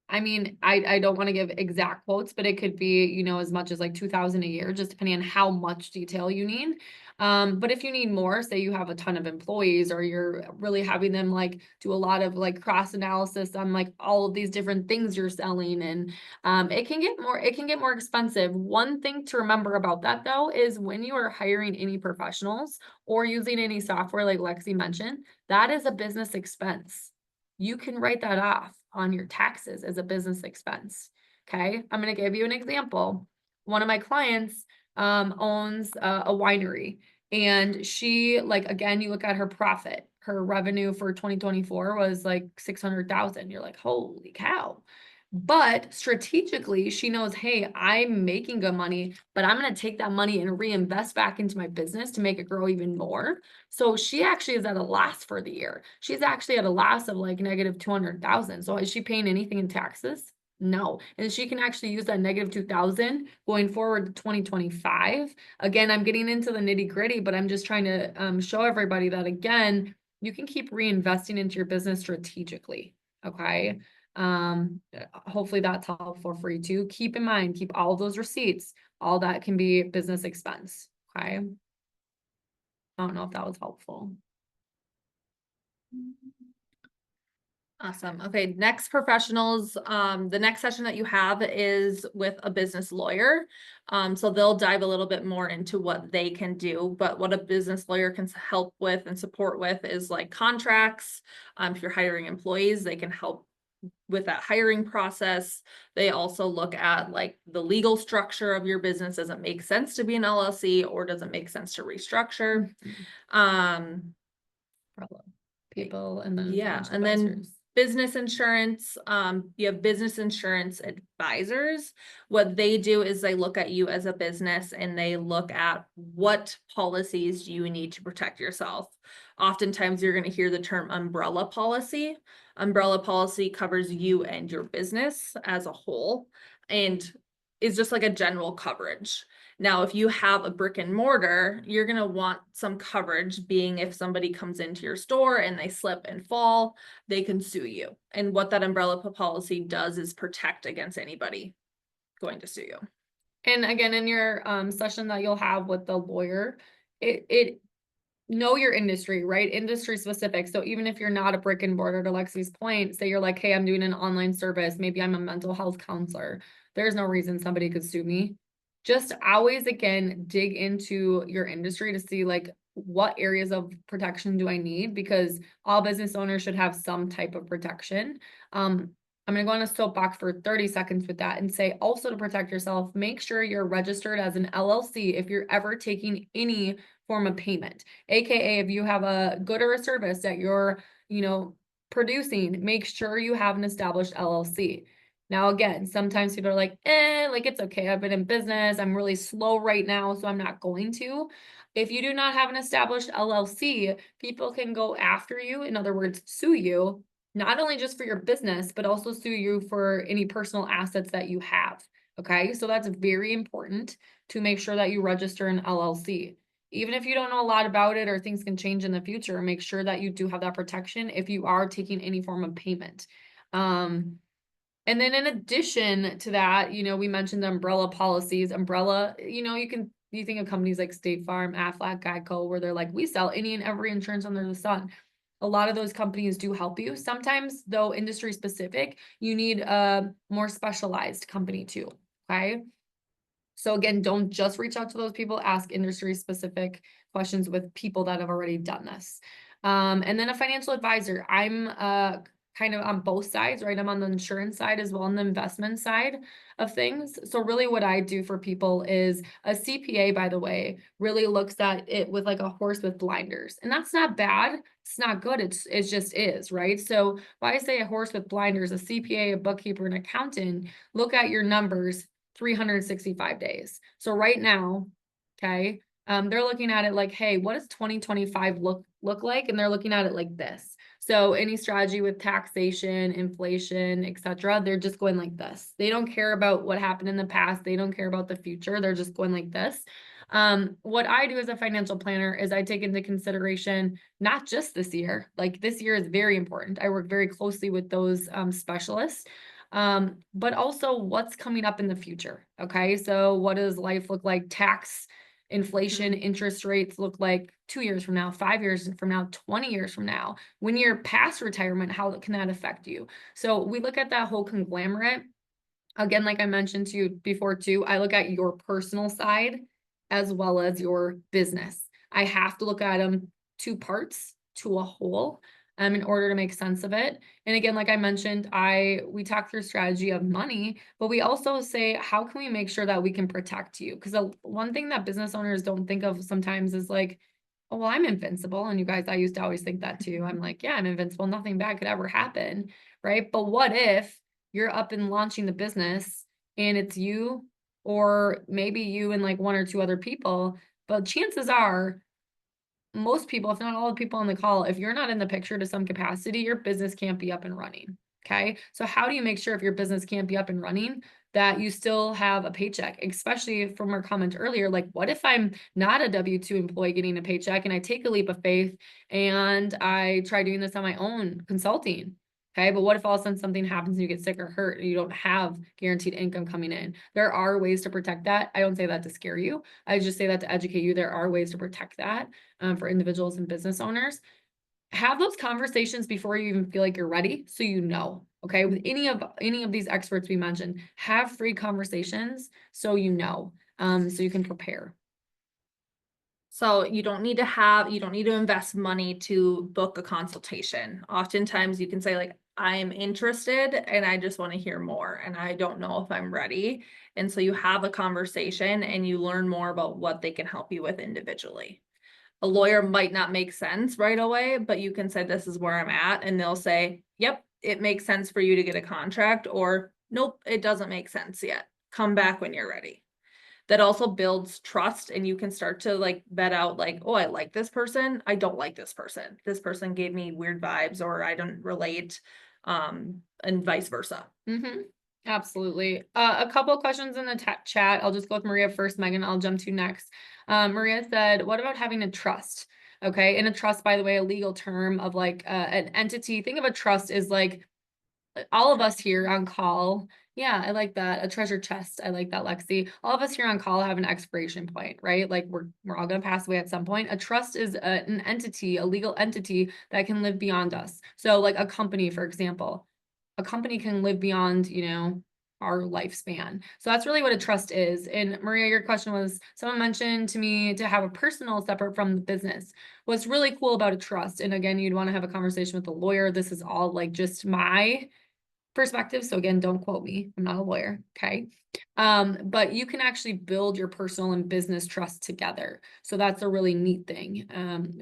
Speaker 2: I mean, I don't want to give exact quotes, but it could be, you know, as much as like 2,000 a year, just depending on how much detail you need. But if you need more, say you have a ton of employees or you're really having them like do a lot of like cross analysis on like all of these different things you're selling, and it can get more expensive. One thing to remember about that though is when you are hiring any professionals or using any software like Lexi mentioned, that is a business expense. You can write that off on your taxes as a business expense. Okay, I'm going to give you an example. One of my clients owns a winery, and she, like, again, you look at her profit, her revenue for 2024 was like 600,000. You're like, holy cow. But strategically, she knows, hey, I'm making good money, but I'm going to take that money and reinvest back into my business to make it grow even more. So she actually is at a loss for the year. She's actually at a loss of like negative 200,000. So is she paying anything in taxes? No. And she can actually use that negative 2,000 going forward to 2025. Again, I'm getting into the nitty gritty, but I'm just trying to show everybody that, again, you can keep reinvesting into your business strategically. Okay. Hopefully that's helpful for you too. Keep in mind, keep all of those receipts. All that can be business expense. Okay. I don't know if that was helpful.
Speaker 1: Awesome. Okay, next professionals, the next session that you have is with a business lawyer. So they'll dive a little bit more into what they can do, but what a business lawyer can help with and support with is like contracts. If you're hiring employees, they can help with that hiring process. They also look at like the legal structure of your business. Does it make sense to be an LLC or does it make sense to restructure?
Speaker 2: People and then
Speaker 1: Yeah,
Speaker 2: financial
Speaker 1: and then
Speaker 2: advisors.
Speaker 1: business insurance, you have business insurance advisors. What they do is they look at you as a business and they look at what policies you need to protect yourself. Oftentimes you're going to hear the term umbrella policy. Umbrella policy covers you and your business as a whole and is just like a general coverage. Now, if you have a brick and mortar, you're going to want some coverage, being if somebody comes into your store and they slip and fall, they can sue you. And what that umbrella policy does is protect against anybody going to sue you.
Speaker 2: And again, in your session that you'll have with the lawyer, it know your industry, right? Industry specific. So even if you're not a brick and mortar, to Lexi's point, say you're like, hey, I'm doing an online service. Maybe I'm a mental health counselor. There's no reason somebody could sue me. Just always, again, dig into your industry to see like what areas of protection do I need, because all business owners should have some type of protection. I'm going to go on a soapbox for 30 seconds with that and say also to protect yourself, make sure you're registered as an LLC if you're ever taking any form of payment. AKA if you have a good or a service that you're, producing, make sure you have an established LLC. Now, again, sometimes people are like, like it's okay. I've been in business. I'm really slow right now, so I'm not going to. If you do not have an established LLC, people can go after you. In other words, sue you, not only just for your business, but also sue you for any personal assets that you have. Okay, so that's very important to make sure that you register an LLC. Even if you don't know a lot about it or things can change in the future, make sure that you do have that protection if you are taking any form of payment. And then in addition to that, we mentioned the umbrella policies. Umbrella, you think of companies like State Farm, Aflac, Geico, where they're like, we sell any and every insurance under the sun. A lot of those companies do help you. Sometimes, though, industry specific, you need a more specialized company too. Okay. So again, don't just reach out to those people, ask industry specific questions with people that have already done this. And then a financial advisor. I'm kind of on both sides, right? I'm on the insurance side as well, on the investment side of things. So really what I do for people is a CPA, by the way, really looks at it with like a horse with blinders. And that's not bad. It's not good. It just is, right? So when I say a horse with blinders, a CPA, a bookkeeper, an accountant, look at your numbers 365 days. So right now, okay, they're looking at it like, hey, what does 2025 look like? And they're looking at it like this. So any strategy with taxation, inflation, etc., they're just going like this. They don't care about what happened in the past. They don't care about the future. They're just going like this. What I do as a financial planner is I take into consideration not just this year. Like this year is very important. I work very closely with those specialists. But also what's coming up in the future. Okay. So what does life look like? Tax, inflation, interest rates look like 2 years from now, 5 years from now, 20 years from now. When you're past retirement, how can that affect you? So we look at that whole conglomerate. Again, like I mentioned to you before too, I look at your personal side as well as your business. I have to look at them two parts to a whole. In order to make sense of it. And again, like I mentioned, we talk through strategy of money, but we also say, how can we make sure that we can protect you? Because one thing that business owners don't think of sometimes is like, oh, well, I'm invincible. And you guys, I used to always think that too. I'm like, yeah, I'm invincible. Nothing bad could ever happen, right? But what if you're up and launching the business and it's you, or maybe you and like one or two other people, but chances are most people, if not all the people on the call, if you're not in the picture to some capacity, your business can't be up and running. Okay. So how do you make sure if your business can't be up and running that you still have a paycheck, especially from our comment earlier, like what if I'm not a W-2 employee getting a paycheck and I take a leap of faith and I try doing this on my own consulting? Okay, but what if all of a sudden something happens and you get sick or hurt and you don't have guaranteed income coming in? There are ways to protect that. I don't say that to scare you. I just say that to educate you. There are ways to protect that for individuals and business owners. Have those conversations before you even feel like you're ready, so you know. Okay, with any of these experts we mentioned, have free conversations so you know, so you can prepare.
Speaker 1: So you don't need to invest money to book a consultation. Oftentimes you can say like, I'm interested and I just want to hear more and I don't know if I'm ready. And so you have a conversation and you learn more about what they can help you with individually. A lawyer might not make sense right away, but you can say, this is where I'm at. And they'll say, yep, it makes sense for you to get a contract, or nope, it doesn't make sense yet. Come back when you're ready. That also builds trust, and you can start to like vet out like, oh, I like this person. I don't like this person. This person gave me weird vibes, or I don't relate, and vice versa.
Speaker 2: Absolutely. A couple of questions in the chat. I'll just go with Maria first, Megan. I'll jump to next. Maria said, what about having a trust? Okay. And a trust, by the way, a legal term of like an entity. Think of a trust as like all of us here on call. Yeah, I like that. A treasure chest. I like that, Lexi. All of us here on call have an expiration point, right? Like we're all going to pass away at some point. A trust is an entity, a legal entity that can live beyond us. So like a company, for example, a company can live beyond, our lifespan. So that's really what a trust is. And Maria, your question was, someone mentioned to me to have a personal separate from the business. What's really cool about a trust, and again, you'd want to have a conversation with a lawyer. This is all like just my perspective. So again, don't quote me. I'm not a lawyer. Okay. But you can actually build your personal and business trust together. So that's a really neat thing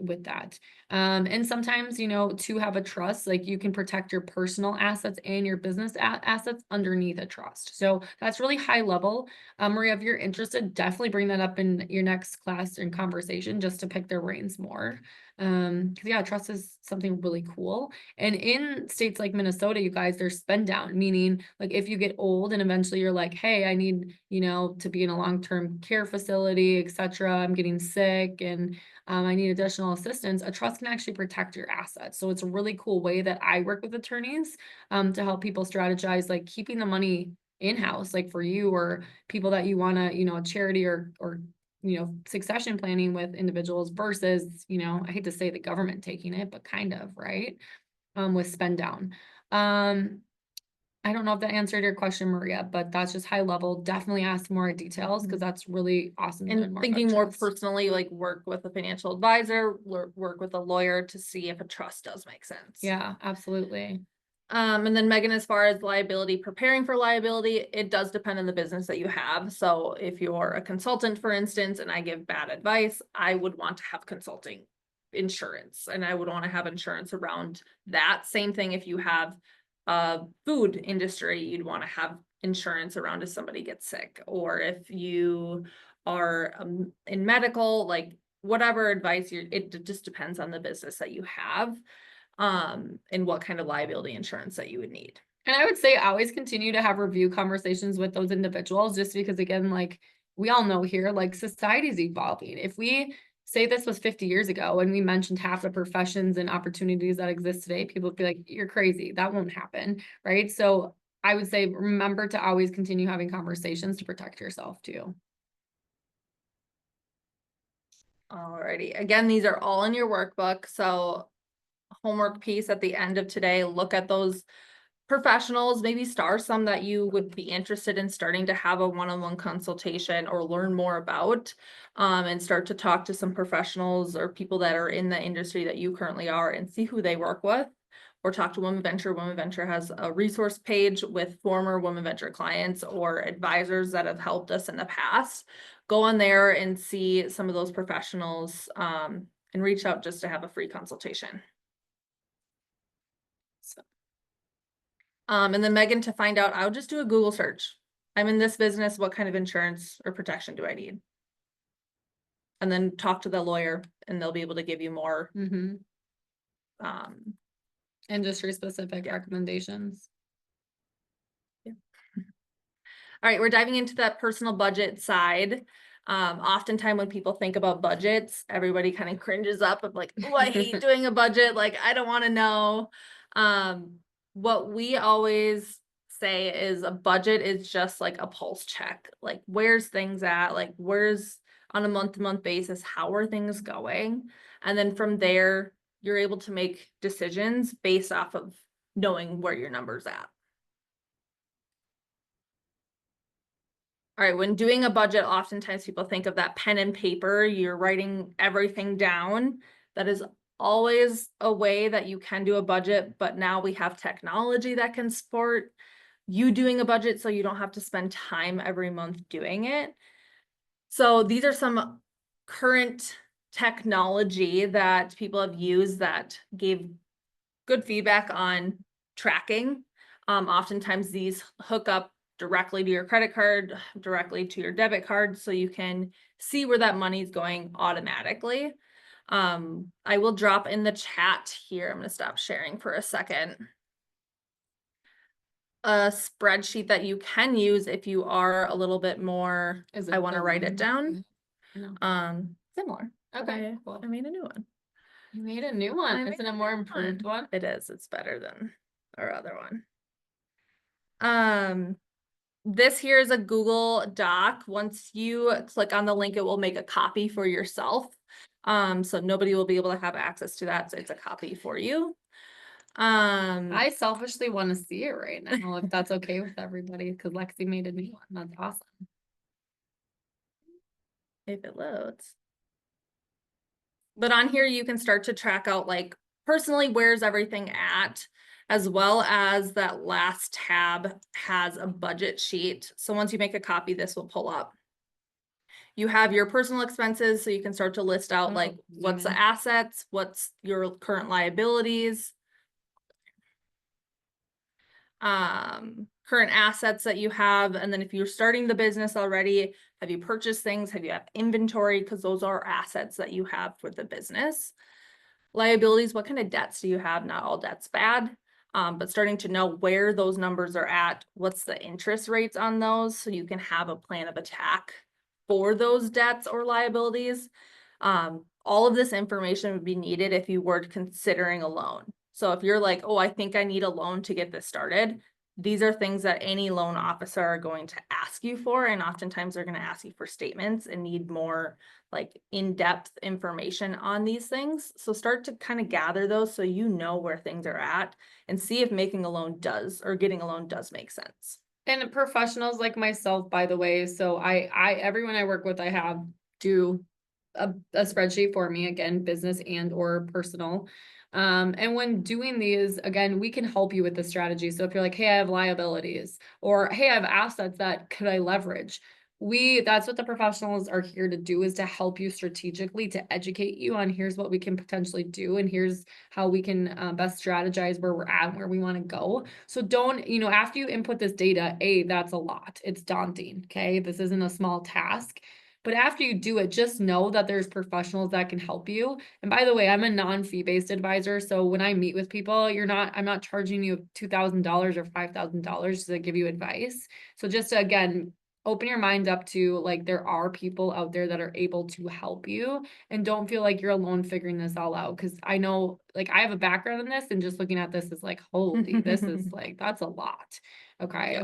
Speaker 2: with that. And sometimes, you know, to have a trust, like you can protect your personal assets and your business assets underneath a trust. So that's really high level. Maria, if you're interested, definitely bring that up in your next class and conversation just to pick their brains more. 'Cause yeah, trust is something really cool. And in states like Minnesota, you guys, there's spend down, meaning like if you get old and eventually you're like, hey, I need, you know, to be in a long-term care facility, etc. I'm getting sick and I need additional assistance. A trust can actually protect your assets. So it's a really cool way that I work with attorneys to help people strategize, like keeping the money in-house, like for you or people that you want to, you know, a charity or you know, succession planning with individuals versus, you know, I hate to say the government taking it, but kind of, right? With spend down. I don't know if that answered your question, Maria, but that's just high level. Definitely ask more details because that's really awesome. to learn
Speaker 1: And
Speaker 2: more
Speaker 1: thinking
Speaker 2: about
Speaker 1: more
Speaker 2: trust.
Speaker 1: personally, like work with a financial advisor, work with a lawyer to see if a trust does make sense.
Speaker 2: Yeah, absolutely.
Speaker 1: And then Megan, as far as liability, preparing for liability, it does depend on the business that you have. So if you're a consultant, for instance, and I give bad advice, I would want to have consulting insurance and I would want to have insurance around that. Same thing if you have a food industry, you'd want to have insurance around if somebody gets sick, or if you are in medical, like whatever advice it just depends on the business that you have and what kind of liability insurance that you would need.
Speaker 2: And I would say always continue to have review conversations with those individuals, just because again, like we all know here, like society's evolving. If we say this was 50 years ago and we mentioned half the professions and opportunities that exist today, people would be like, you're crazy. That won't happen. Right. So I would say remember to always continue having conversations to protect yourself too.
Speaker 1: Alrighty, again, these are all in your workbook, so homework piece at the end of today, look at those professionals, maybe star some that you would be interested in starting to have a one-on-one consultation or learn more about, and start to talk to some professionals or people that are in the industry that you currently are and see who they work with, or talk to Women Venture. Women Venture has a resource page with former Women Venture clients or advisors that have helped us in the past. Go on there and see some of those professionals, and reach out just to have a free consultation. So, and then Megan, to find out, I'll just do a Google search. I'm in this business, what kind of insurance or protection do I need? And then talk to the lawyer and they'll be able to give you more,
Speaker 2: Industry specific recommendations.
Speaker 1: All right, we're diving into that personal budget side. Oftentimes when people think about budgets, everybody kind of cringes up of like, oh, I hate doing a budget. Like, I don't want to know. What we always say is a budget is just like a pulse check. Like, where's things at? Like, where's on a month-to-month basis, how are things going? And then from there, you're able to make decisions based off of knowing where your number's at. All right, when doing a budget, oftentimes people think of that pen and paper, you're writing everything down. That is always a way that you can do a budget, but now we have technology that can support you doing a budget so you don't have to spend time every month doing it. So these are some current technology that people have used that gave good feedback on tracking. Oftentimes these hook up directly to your credit card, directly to your debit card, so you can see where that money is going automatically. I will drop in the chat here. I'm going to stop sharing for a second. A spreadsheet that you can use if you are a little bit more, I want to write it down.
Speaker 2: No.
Speaker 1: Similar.
Speaker 2: Okay, cool.
Speaker 1: I made a new one.
Speaker 2: You made a new one.
Speaker 1: I
Speaker 2: Isn't
Speaker 1: made
Speaker 2: it
Speaker 1: a
Speaker 2: more
Speaker 1: new
Speaker 2: improved one?
Speaker 1: It is. It's better than our other one. This here is a Google Doc. Once you click on the link, it will make a copy for yourself. So nobody will be able to have access to that. So it's a copy for you.
Speaker 2: I selfishly want to see it right now, if that's okay with everybody, because Lexi made a new one. That's awesome.
Speaker 1: If it loads. But on here, you can start to track out like personally, where's everything at? as well as that last tab has a budget sheet. So once you make a copy, this will pull up. You have your personal expenses, so you can start to list out
Speaker 2: Oh,
Speaker 1: like
Speaker 2: zoom
Speaker 1: what's the
Speaker 2: in.
Speaker 1: assets, what's your current liabilities, current assets that you have, and then if you're starting the business already, have you purchased things? Have you have inventory? Because those are assets that you have for the business. Liabilities, what kind of debts do you have? Not all debt's bad, but starting to know where those numbers are at, what's the interest rates on those, so you can have a plan of attack for those debts or liabilities. All of this information would be needed if you were considering a loan. So if you're like, oh, I think I need a loan to get this started, these are things that any loan officer are going to ask you for, and oftentimes they're going to ask you for statements and need more like in-depth information on these things. So start to kind of gather those so you know where things are at and see if making a loan does or getting a loan does make sense.
Speaker 2: And professionals like myself, by the way, so everyone I work with, I have do a spreadsheet for me, again, business and or personal. And when doing these, again, we can help you with the strategy. So if you're like, hey, I have liabilities, or hey, I have assets that could I leverage? That's what the professionals are here to do, is to help you strategically, to educate you on here's what we can potentially do, and here's how we can best strategize where we're at and where we want to go. So don't, after you input this data, that's a lot. It's daunting. Okay. This isn't a small task. But after you do it, just know that there's professionals that can help you. And by the way, I'm a non-fee based advisor. So when I meet with people, I'm not charging you $2,000 or $5,000 to give you advice. So just to, again, open your mind up to like, there are people out there that are able to help you, and don't feel like you're alone figuring this all out. Cause I know, like, I have a background in this, and just looking at this is like, holy, this is like, that's a lot. Okay.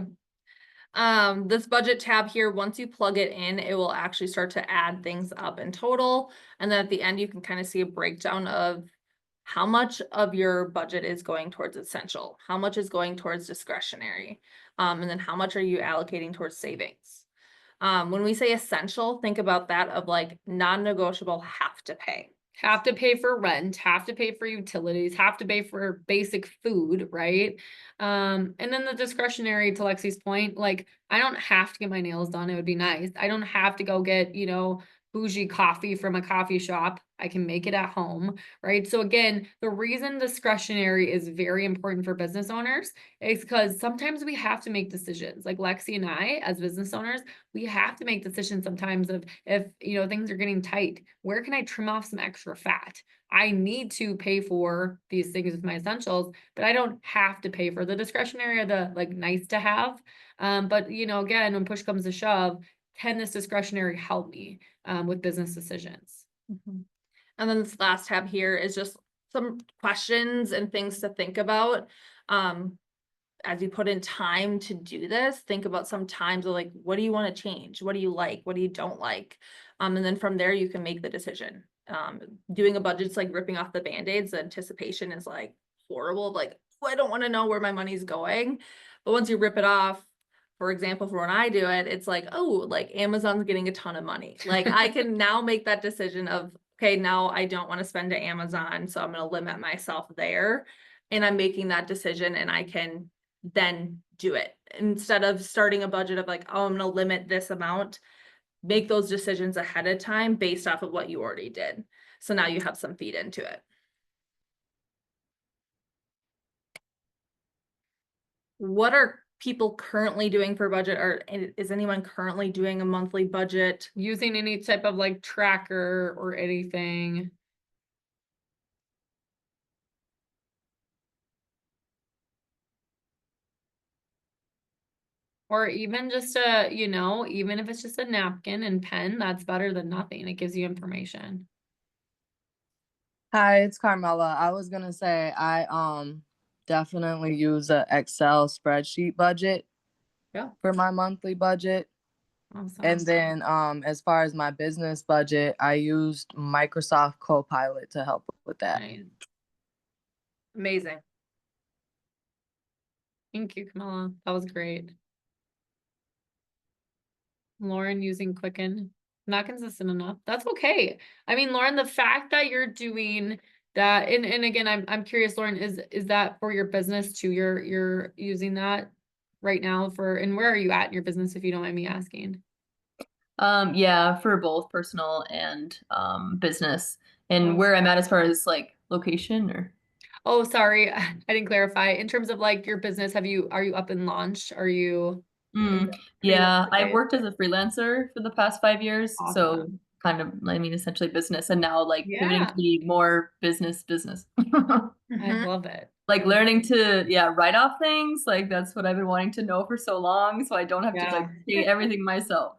Speaker 1: This budget tab here, once you plug it in, it will actually start to add things up in total. And then at the end, you can kind of see a breakdown of how much of your budget is going towards essential, how much is going towards discretionary, and then how much are you allocating towards savings. When we say essential, think about that of like non-negotiable, have to pay.
Speaker 2: Have to pay for rent, have to pay for utilities, have to pay for basic food, right? And then the discretionary, to Lexi's point, like, I don't have to get my nails done. It would be nice. I don't have to go get, bougie coffee from a coffee shop. I can make it at home, right? So again, the reason discretionary is very important for business owners is because sometimes we have to make decisions. Like Lexi and I, as business owners, we have to make decisions sometimes of, if things are getting tight, where can I trim off some extra fat? I need to pay for these things with my essentials, but I don't have to pay for the discretionary or the like nice to have. But again, when push comes to shove, can this discretionary help me with business decisions?
Speaker 1: And then this last tab here is just some questions and things to think about. As you put in time to do this, think about some times of like, what do you want to change? What do you like? What do you don't like? And then from there, you can make the decision. Doing a budget's like ripping off the Band-Aids. The anticipation is like horrible. Like, oh, I don't want to know where my money's going. But once you rip it off, for example, for when I do it, it's like, oh, like Amazon's getting a ton of money. Like I can now make that decision of, okay, now I don't want to spend to Amazon, so I'm going to limit myself there. And I'm making that decision, and I can then do it instead of starting a budget of like, oh, I'm going to limit this amount. Make those decisions ahead of time based off of what you already did. So now you have some feed into it. What are people currently doing for budget, or is anyone currently doing a monthly budget?
Speaker 2: Using any type of like tracker or anything. Or even just even if it's just a napkin and pen, that's better than nothing. It gives you information.
Speaker 5: Hi, it's Carmela. I was gonna say I definitely use a Excel spreadsheet budget
Speaker 2: Yeah.
Speaker 5: for my monthly budget.
Speaker 2: Awesome.
Speaker 5: And then as far as my business budget, I used Microsoft Copilot to help with that.
Speaker 2: Nice.
Speaker 1: Amazing.
Speaker 2: Thank you, Camilla. That was great. Lauren using Quicken. Not consistent enough. That's okay. I mean, Lauren, the fact that you're doing That, and again, I'm curious, Lauren, is that for your business too? You're using that right now for, and where are you at in your business, if you don't mind me asking?
Speaker 3: Yeah, for both personal and business. And
Speaker 2: Oh.
Speaker 3: where I'm at as far as like location or
Speaker 2: Oh, sorry, I didn't clarify. In terms of like your business, are you up and launched? Are you? is it
Speaker 3: yeah,
Speaker 2: freelance
Speaker 3: I
Speaker 2: based?
Speaker 3: worked as a freelancer for the past 5 years, so
Speaker 2: Awesome.
Speaker 3: kind of, I mean, essentially business, and now like pivoting
Speaker 2: Yeah,
Speaker 3: to be more business.
Speaker 2: I
Speaker 1: Mhm.
Speaker 2: love it.
Speaker 3: Like learning to, yeah, write off things. Like that's what I've been wanting to know for so long, so I don't have to
Speaker 2: Yeah.
Speaker 3: like say everything myself.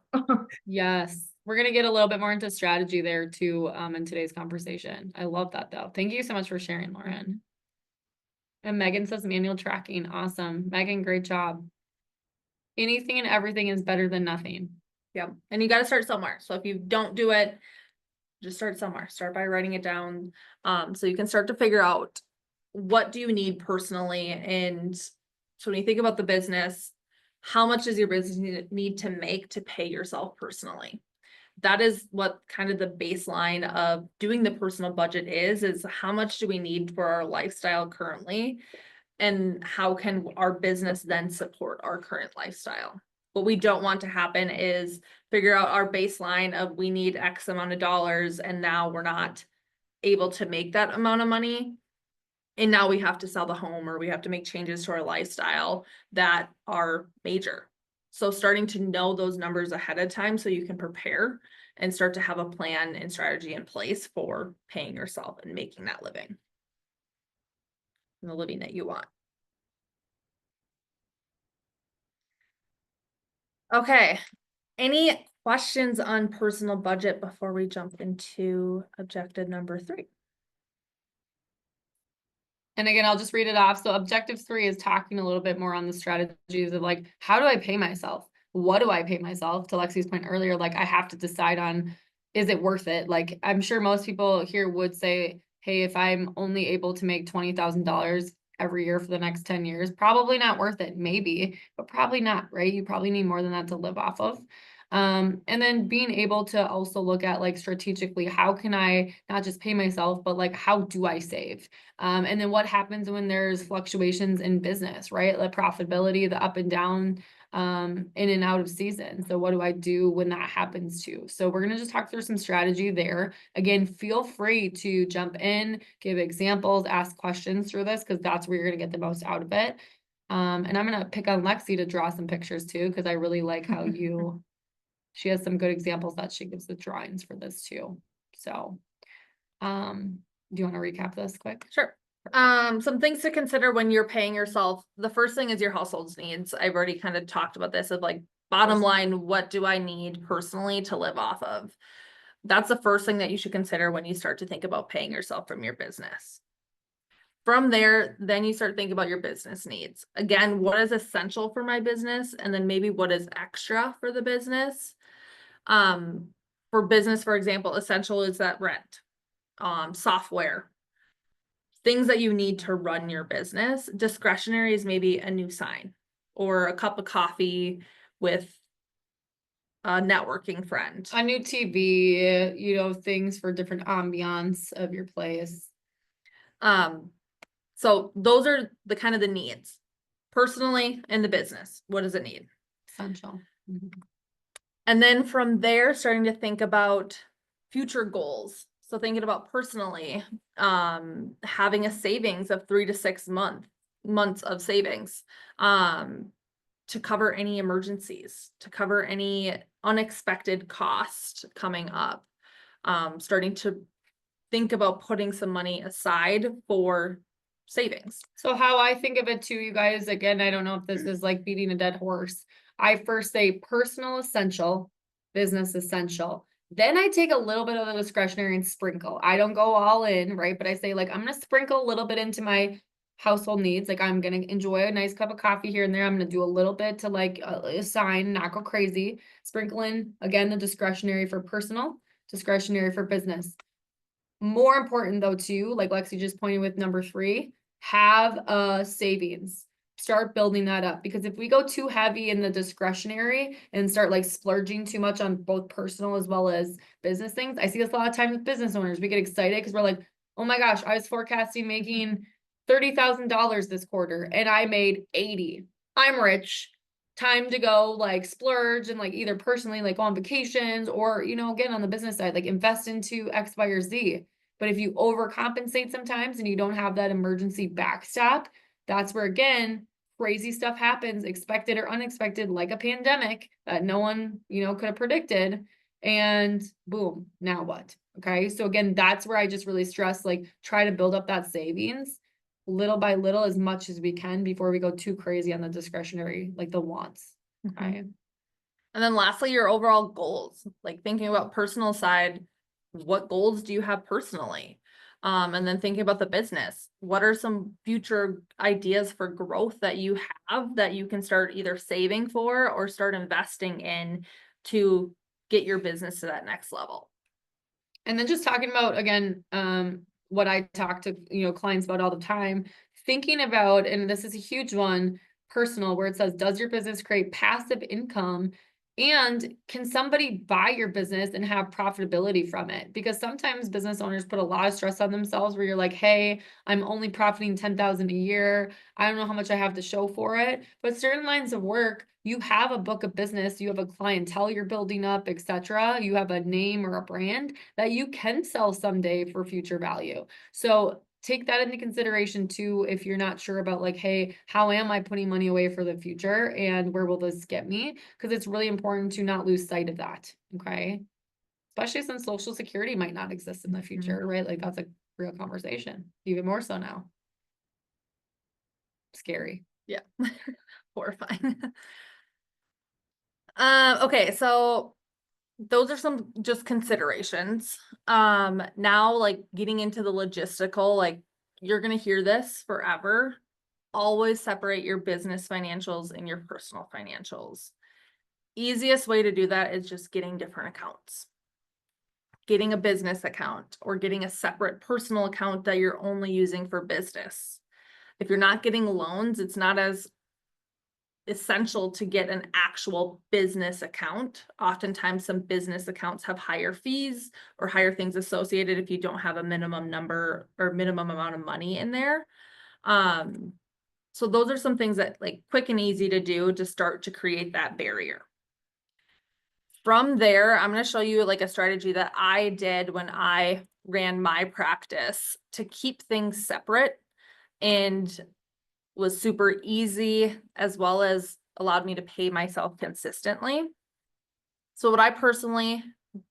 Speaker 2: Yes, we're gonna get a little bit more into strategy there too, in today's conversation. I love that though. Thank you so much for sharing, Lauren. And Megan says manual tracking. Awesome. Megan, great job. Anything and everything is better than nothing.
Speaker 1: Yep. And you got to start somewhere. So if you don't do it, just start somewhere. Start by writing it down. So you can start to figure out what do you need personally. And so when you think about the business, how much does your business need to make to pay yourself personally? That is what kind of the baseline of doing the personal budget is how much do we need for our lifestyle currently? And how can our business then support our current lifestyle? What we don't want to happen is figure out our baseline of we need X amount of dollars and now we're not able to make that amount of money. And now we have to sell the home or we have to make changes to our lifestyle that are major. So starting to know those numbers ahead of time so you can prepare and start to have a plan and strategy in place for paying yourself and making that living. And the living that you want. Okay, any questions on personal budget before we jump into objective number 3?
Speaker 2: And again, I'll just read it off. So objective 3 is talking a little bit more on the strategies of like, how do I pay myself? What do I pay myself? To Lexi's point earlier, like I have to decide on, is it worth it? Like I'm sure most people here would say, hey, if I'm only able to make $20,000 every year for the next 10 years, probably not worth it. Maybe, but probably not, right? You probably need more than that to live off of. And then being able to also look at like strategically, how can I not just pay myself, but like, how do I save? And then what happens when there's fluctuations in business, right? The profitability, the up and down, in and out of season. So what do I do when that happens too? So we're going to just talk through some strategy there. Again, feel free to jump in, give examples, ask questions through this, because that's where you're going to get the most out of it. And I'm going to pick on Lexi to draw some pictures too, because I really like how she has some good examples that she gives the drawings for this too. So, do you want to recap this quick?
Speaker 1: Sure. Some things to consider when you're paying yourself. The first thing is your household's needs. I've already kind of talked about this of like bottom line, what do I need personally to live off of? That's the first thing that you should consider when you start to think about paying yourself from your business. From there, then you start thinking about your business needs. Again, what is essential for my business? And then maybe what is extra for the business? For business, for example, essential is that rent, software, things that you need to run your business. Discretionary is maybe a new sign or a cup of coffee with a networking friend.
Speaker 2: A new TV, things for different ambiance of your place.
Speaker 1: So those are the kind of the needs personally in the business. What does it need?
Speaker 2: Essential.
Speaker 1: And then from there, starting to think about future goals. So thinking about personally, having a savings of 3 to 6 months of savings, to cover any emergencies, to cover any unexpected cost coming up. Starting to think about putting some money aside for savings.
Speaker 2: So how I think of it too, you guys, again, I don't know if this is like beating a dead horse. I first say personal essential, business essential. Then I take a little bit of the discretionary and sprinkle. I don't go all in, right? But I say like, I'm going to sprinkle a little bit into my household needs. Like I'm going to enjoy a nice cup of coffee here and there. I'm going to do a little bit to like assign, not go crazy. Sprinkle in, again, the discretionary for personal, discretionary for business. More important though, too, like Lexi just pointed with number 3, have a savings. Start building that up, because if we go too heavy in the discretionary and start like splurging too much on both personal as well as business things, I see this a lot of times with business owners. We get excited because we're like, oh my gosh, I was forecasting making $30,000 this quarter and I made 80. I'm rich. Time to go like splurge and like either personally like go on vacations or, you know, again, on the business side, like invest into X, Y, or Z. But if you overcompensate sometimes and you don't have that emergency backstop, that's where again, crazy stuff happens, expected or unexpected, like a pandemic that no one, you know, could have predicted. And boom, now what? Okay. So again, that's where I just really stress, like try to build up that savings little by little as much as we can before we go too crazy on the discretionary, like the wants. Okay.
Speaker 1: And then lastly, your overall goals, like thinking about personal side, what goals do you have personally? And then thinking about the business, what are some future ideas for growth that you have that you can start either saving for or start investing in to get your business to that next level?
Speaker 2: And then just talking about, again, what I talk to, you know, clients about all the time, thinking about, and this is a huge one, personal, where it says, does your business create passive income? And can somebody buy your business and have profitability from it? Because sometimes business owners put a lot of stress on themselves where you're like, hey, I'm only profiting 10,000 a year. I don't know how much I have to show for it. But certain lines of work, you have a book of business, you have a clientele you're building up, etc. You have a name or a brand that you can sell someday for future value. So take that into consideration too, if you're not sure about like, hey, how am I putting money away for the future and where will this get me? Because it's really important to not lose sight of that. Okay. Especially since Social Security might not exist in the future, right? Like that's a real conversation, even more so now. Scary.
Speaker 1: Yeah. Horrifying. Okay, so those are some just considerations. Now like getting into the logistical, like you're gonna hear this forever. Always separate your business financials and your personal financials. Easiest way to do that is just getting different accounts. Getting a business account or getting a separate personal account that you're only using for business. If you're not getting loans, it's not as essential to get an actual business account. Oftentimes some business accounts have higher fees or higher things associated if you don't have a minimum number or minimum amount of money in there. So those are some things that like quick and easy to do to start to create that barrier. From there, I'm going to show you like a strategy that I did when I ran my practice to keep things separate and was super easy as well as allowed me to pay myself consistently. So what I personally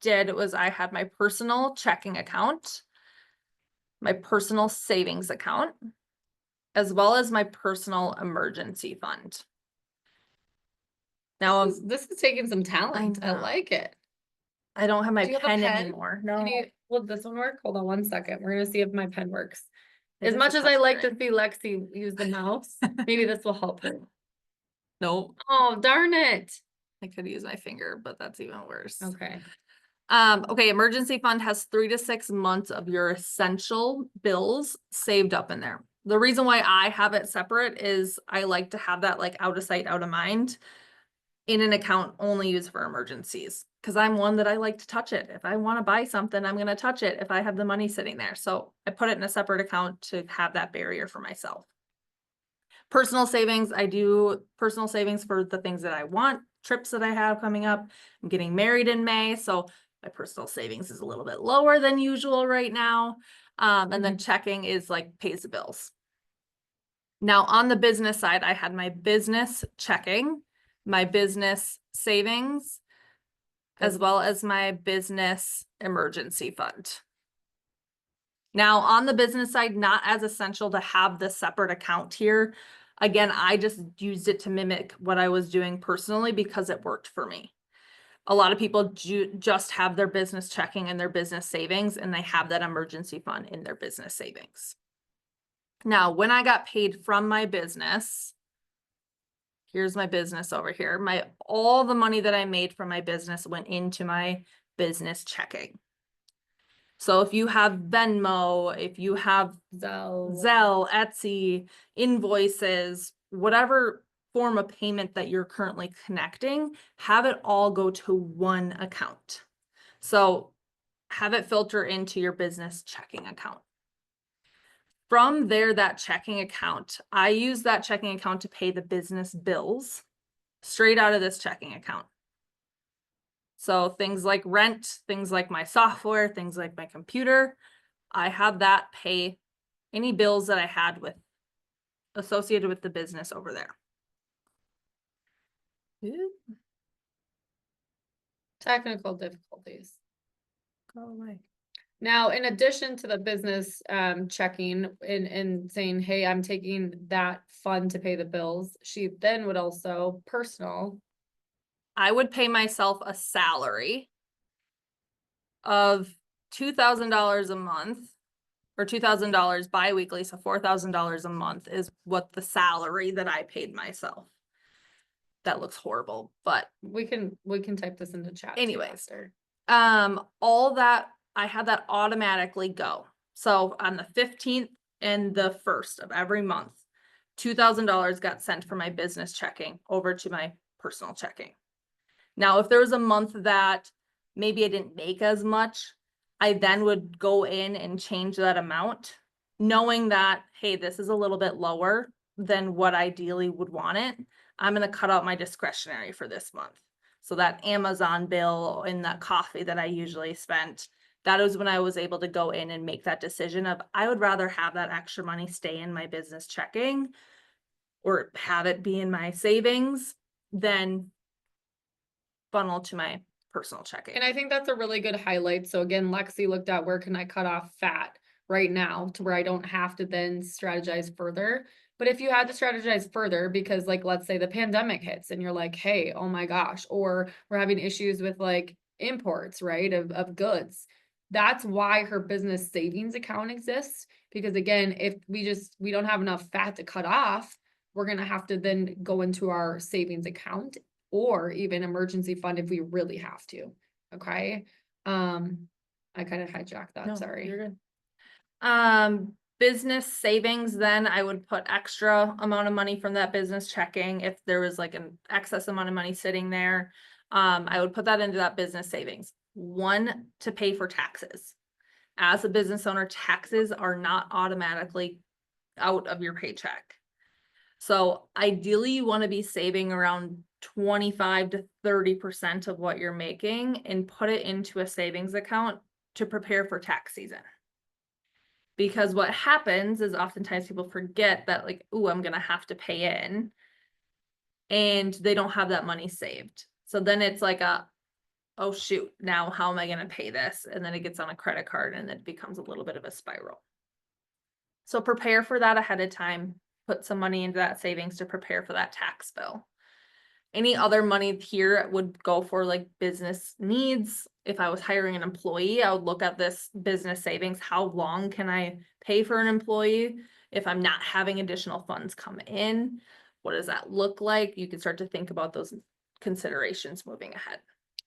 Speaker 1: did was I had my personal checking account, my personal savings account, as well as my personal emergency fund. Now,
Speaker 2: This is taking some talent. I
Speaker 1: know.
Speaker 2: like it.
Speaker 1: I don't have my
Speaker 2: Do you have a
Speaker 1: pen
Speaker 2: pen?
Speaker 1: anymore. No.
Speaker 2: Will this one work? Hold on one second. We're gonna see if my pen works.
Speaker 1: It
Speaker 2: As
Speaker 1: is
Speaker 2: much
Speaker 1: a
Speaker 2: as I like to
Speaker 1: touchscreen.
Speaker 2: see Lexi use the mouse, maybe this will help her.
Speaker 1: Nope.
Speaker 2: Oh, darn it.
Speaker 1: I could use my finger, but that's even worse.
Speaker 2: Okay.
Speaker 1: Okay, emergency fund has 3 to 6 months of your essential bills saved up in there. The reason why I have it separate is I like to have that like out of sight, out of mind in an account only used for emergencies. Because I'm one that I like to touch it. If I want to buy something, I'm going to touch it if I have the money sitting there. So I put it in a separate account to have that barrier for myself. Personal savings, I do personal savings for the things that I want, trips that I have coming up. I'm getting married in May, so my personal savings is a little bit lower than usual right now. And then checking is like pays the bills. Now on the business side, I had my business checking, my business savings, as well as my business emergency fund. Now on the business side, not as essential to have the separate account here. Again, I just used it to mimic what I was doing personally because it worked for me. A lot of people just have their business checking and their business savings, and they have that emergency fund in their business savings. Now, when I got paid from my business, here's my business over here. All the money that I made from my business went into my business checking. So if you have Venmo, if you have Zelle, Etsy, invoices, whatever form of payment that you're currently connecting, have it all go to one account. So have it filter into your business checking account. From there, that checking account, I use that checking account to pay the business bills straight out of this checking account. So things like rent, things like my software, things like my computer, I have that pay any bills that I had with associated with the business over there.
Speaker 2: Technical difficulties.
Speaker 1: Go away.
Speaker 2: Now, in addition to the business checking and saying, hey, I'm taking that fund to pay the bills, she then would also personal.
Speaker 1: I would pay myself a salary of $2,000 a month or $2,000 biweekly. So $4,000 a month is what the salary that I paid myself. That looks horrible, but
Speaker 2: We can type this into chat. too
Speaker 1: Anyways.
Speaker 2: after.
Speaker 1: all that I had that automatically go. So on the 15th and the 1st of every month, $2,000 got sent from my business checking over to my personal checking. Now, if there was a month that maybe I didn't make as much, I then would go in and change that amount, knowing that, hey, this is a little bit lower than what ideally would want it. I'm going to cut out my discretionary for this month. So that Amazon bill and that coffee that I usually spent, that was when I was able to go in and make that decision of, I would rather have that extra money stay in my business checking or have it be in my savings than funnel to my personal checking.
Speaker 2: And I think that's a really good highlight. So again, Lexi looked at where can I cut off fat right now to where I don't have to then strategize further. But if you had to strategize further, because like, let's say the pandemic hits and you're like, hey, oh my gosh, or we're having issues with like imports, right, of goods. That's why her business savings account exists. Because again, if we don't have enough fat to cut off, we're going to have to then go into our savings account or even emergency fund if we really have to. Okay. I kind of hijacked that.
Speaker 1: No,
Speaker 2: Sorry.
Speaker 1: you're good. Business savings, then I would put extra amount of money from that business checking. If there was like an excess amount of money sitting there, I would put that into that business savings. One, to pay for taxes. As a business owner, taxes are not automatically out of your paycheck. So ideally you want to be saving around 25 to 30% of what you're making and put it into a savings account to prepare for tax season. Because what happens is oftentimes people forget that like, oh, I'm going to have to pay in and they don't have that money saved. So then it's like oh shoot, now how am I going to pay this? And then it gets on a credit card and it becomes a little bit of a spiral. So prepare for that ahead of time, put some money into that savings to prepare for that tax bill. Any other money here would go for like business needs. If I was hiring an employee, I would look at this business savings. How long can I pay for an employee? If I'm not having additional funds come in, what does that look like? You can start to think about those considerations moving ahead.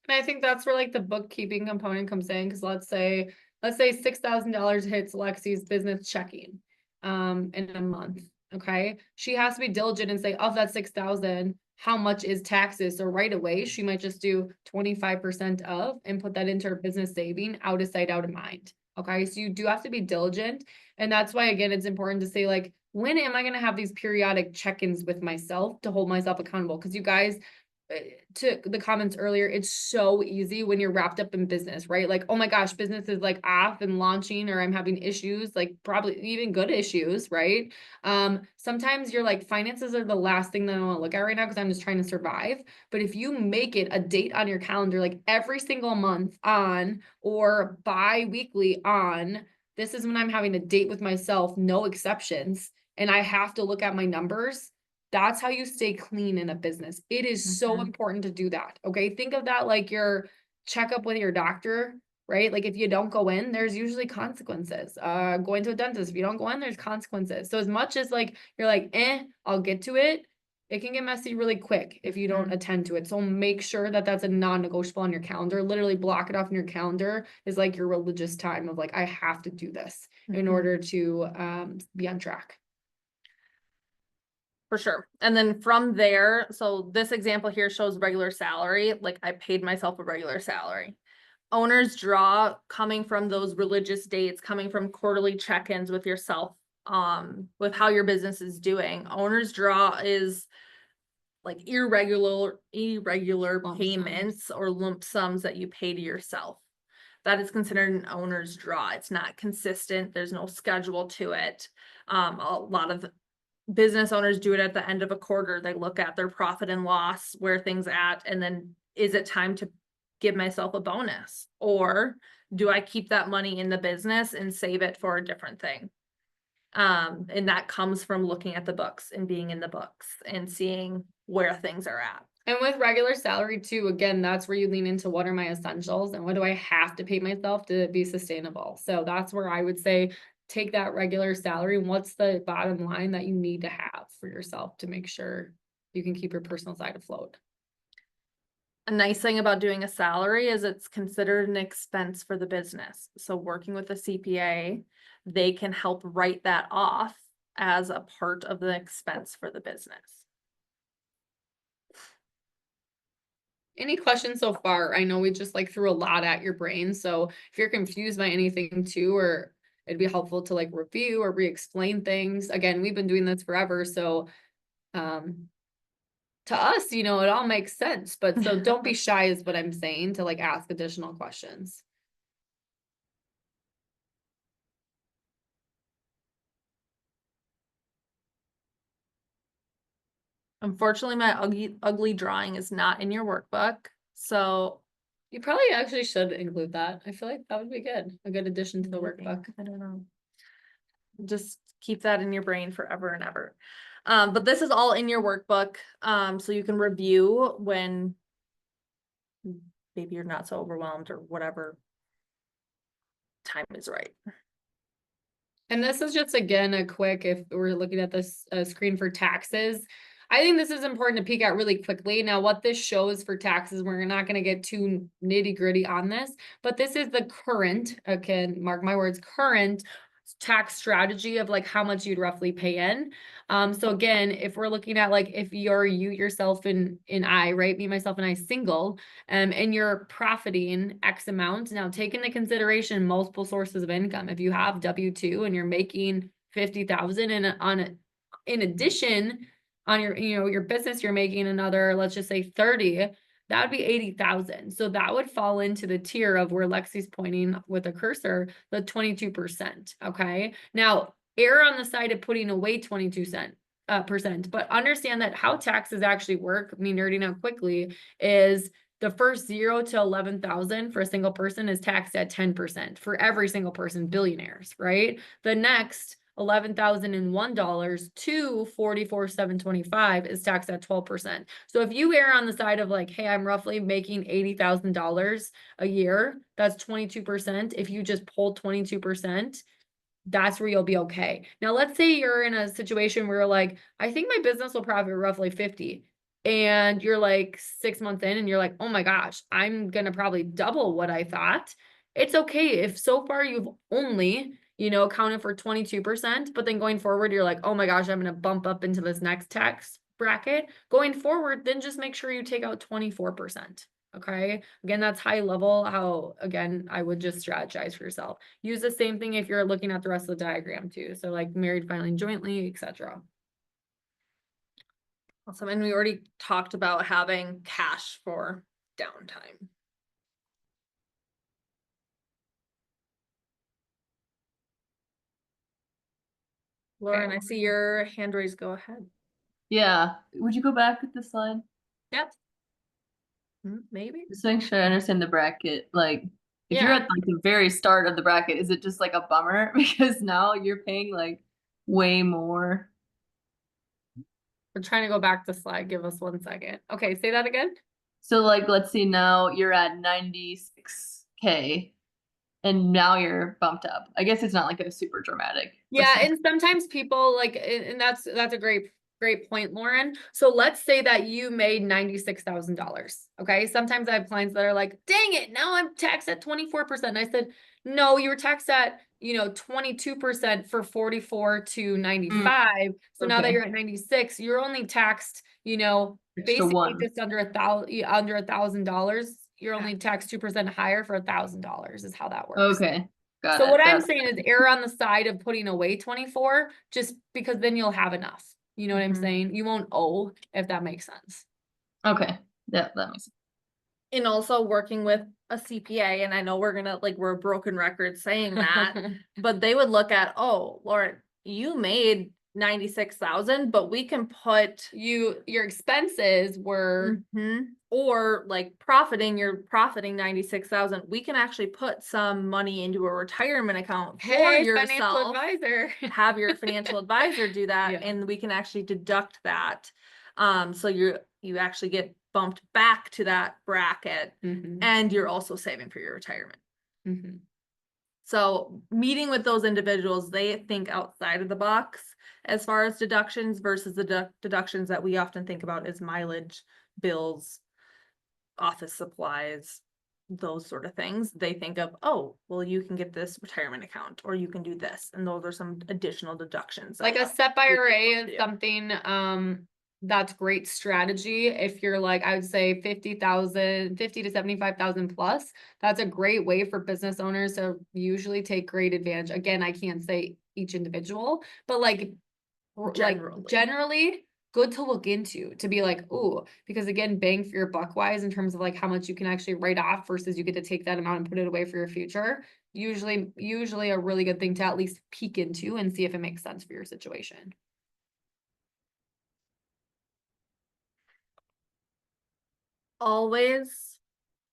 Speaker 2: And I think that's where like the bookkeeping component comes in. Cause let's say $6,000 hits Lexi's business checking in a month. Okay. She has to be diligent and say of that 6,000, how much is taxes? So right away, she might just do 25% of and put that into her business saving, out of sight, out of mind. Okay. So you do have to be diligent. And that's why, again, it's important to say like, when am I going to have these periodic check-ins with myself to hold myself accountable? Because you guys, to the comments earlier, it's so easy when you're wrapped up in business, right? Like, oh my gosh, business is like off and launching, or I'm having issues, like probably even good issues, right? Sometimes you're like, finances are the last thing that I want to look at right now because I'm just trying to survive. But if you make it a date on your calendar, like every single month on or bi-weekly on, this is when I'm having a date with myself, no exceptions, and I have to look at my numbers. That's how you stay clean in a business. It is so important to do that. Okay. Think of that like your checkup with your doctor, right? Like if you don't go in, there's usually consequences. Going to a dentist, if you don't go in, there's consequences. So as much as like, you're like, I'll get to it. It can get messy really quick if you don't attend to it. So make sure that that's a non-negotiable on your calendar. Literally block it off in your calendar is like your religious time of like, I have to do this in order to be on track.
Speaker 1: For sure. And then from there, so this example here shows regular salary. Like I paid myself a regular salary. Owner's draw coming from those religious dates, coming from quarterly check-ins with yourself with how your business is doing. Owner's draw is like irregular
Speaker 2: Lump
Speaker 1: payments or lump sums that you pay to yourself. That is considered an owner's draw. It's not consistent. There's no schedule to it. A lot of business owners do it at the end of a quarter. They look at their profit and loss, where things at, and then is it time to give myself a bonus? Or do I keep that money in the business and save it for a different thing? And that comes from looking at the books and being in the books and seeing where things are at.
Speaker 2: And with regular salary too, again, that's where you lean into what are my essentials and what do I have to pay myself to be sustainable. So that's where I would say take that regular salary and what's the bottom line that you need to have for yourself to make sure you can keep your personal side afloat.
Speaker 1: A nice thing about doing a salary is it's considered an expense for the business. So working with a CPA, they can help write that off as a part of the expense for the business.
Speaker 2: Any questions so far? I know we just like threw a lot at your brain. So if you're confused by anything too, or it'd be helpful to like review or re-explain things. Again, we've been doing this forever. So to us, it all makes sense, but so don't be shy is what I'm saying, to like ask additional questions.
Speaker 1: Unfortunately, my ugly drawing is not in your workbook. So
Speaker 2: You probably actually should include that. I feel like that would be good. A good addition to the
Speaker 1: maybe,
Speaker 2: workbook.
Speaker 1: I don't know. Just keep that in your brain forever and ever. But this is all in your workbook. So you can review when maybe you're not so overwhelmed or whatever time is right.
Speaker 2: And this is just, again, a quick, if we're looking at this screen for taxes, I think this is important to peek at really quickly. Now, what this shows for taxes, we're not going to get too nitty gritty on this, but this is the current, okay, mark my words, current tax strategy of like how much you'd roughly pay in. So again, if we're looking at like, if you're you yourself and I, right, me, myself and I single, and you're profiting X amount, now take into consideration multiple sources of income. If you have W-2 and you're making 50,000 and in addition on your, your business, you're making another, let's just say 30, that would be 80,000. So that would fall into the tier of where Lexi's pointing with a cursor, the 22%. Okay. Now, err on the side of putting away 22%, but understand that how taxes actually work, me nerding out quickly, is the first 0 to 11,000 for a single person is taxed at 10% for every single person, billionaires, right? The next $11,001 to $44,725 is taxed at 12%. So if you err on the side of like, hey, I'm roughly making $80,000 a year, that's 22%. If you just pull 22%, that's where you'll be okay. Now, let's say you're in a situation where you're like, I think my business will profit roughly 50. And you're like 6 months in and you're like, oh my gosh, I'm going to probably double what I thought. It's okay if so far you've only accounted for 22%, but then going forward, you're like, oh my gosh, I'm going to bump up into this next tax bracket. Going forward, then just make sure you take out 24%. Okay. Again, that's high level how, again, I would just strategize for yourself. Use the same thing if you're looking at the rest of the diagram too. So like married filing jointly, etc.
Speaker 1: Awesome. And we already talked about having cash for downtime. Lauren, I see your hand raised. Go ahead.
Speaker 3: Yeah. Would you go back with the slide?
Speaker 1: Yep. Maybe.
Speaker 3: Just make sure I understand the bracket. Like, if you're
Speaker 2: Yeah.
Speaker 3: at like the very start of the bracket, is it just like a bummer because now you're paying like way more?
Speaker 2: We're trying to go back to slide. Give us 1 second. Okay, say that again.
Speaker 3: So like, let's see, now you're at 96K and now you're bumped up. I guess it's not like a super dramatic.
Speaker 2: Yeah,
Speaker 3: percent.
Speaker 2: and sometimes people like, and that's a great point, Lauren. So let's say that you made $96,000. Okay. Sometimes I have clients that are like, dang it, now I'm taxed at 24%. And I said, no, you were taxed at, 22% for 44 to 95. So now that
Speaker 3: Okay.
Speaker 2: you're at 96, you're only taxed,
Speaker 3: Extra
Speaker 2: basically
Speaker 3: one.
Speaker 2: just under $1,000. You're only taxed 2% higher for $1,000 is how that works.
Speaker 3: Okay. Got
Speaker 2: So
Speaker 3: it.
Speaker 2: what I'm
Speaker 3: Got it.
Speaker 2: saying is err on the side of putting away 24, just because then you'll have enough. You know what I'm
Speaker 1: Mhm.
Speaker 2: saying? You won't owe, if that makes sense.
Speaker 3: Okay. Yeah, that makes sense.
Speaker 1: And also working with a CPA, and I know we're a broken record saying that, but they would look at, oh, Lauren, you made 96,000, but we can put
Speaker 2: Your expenses were,
Speaker 1: Mhm. Or like you're profiting 96,000. We can actually put some money into a retirement account for
Speaker 2: hey, financial
Speaker 1: yourself.
Speaker 2: advisor.
Speaker 1: Have your financial advisor do that,
Speaker 2: Yeah.
Speaker 1: and we can actually deduct that. So you actually get bumped back to that bracket,
Speaker 2: Mhm,
Speaker 1: and you're also saving for your retirement.
Speaker 2: mhm.
Speaker 1: So meeting with those individuals, they think outside of the box as far as deductions versus the deductions that we often think about as mileage, bills, office supplies, those sort of things. They think of, oh, well, you can get this retirement account, or you can do this, and those are some additional deductions.
Speaker 2: Like a
Speaker 1: that
Speaker 2: SEP
Speaker 1: we
Speaker 2: IRA
Speaker 1: can
Speaker 2: is
Speaker 1: do.
Speaker 2: something, that's great strategy. If you're like, I would say 50,000, 50 to 75,000 plus, that's a great way for business owners to usually take great advantage. Again, I can't say each individual, but like
Speaker 1: Generally.
Speaker 2: generally good to look into, to be like, ooh, because again, bang for your buck wise in terms of like how much you can actually write off versus you get to take that amount and put it away for your future. Usually a really good thing to at least peek into and see if it makes sense for your situation.
Speaker 1: Always,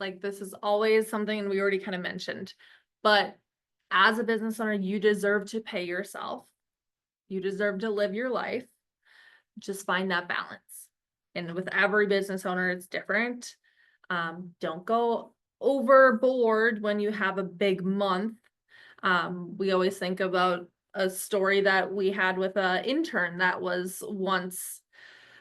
Speaker 1: like, this is always something we already kind of mentioned, but as a business owner, you deserve to pay yourself. You deserve to live your life. Just find that balance. And with every business owner, it's different. Don't go overboard when you have a big month. We always think about a story that we had with an intern that was once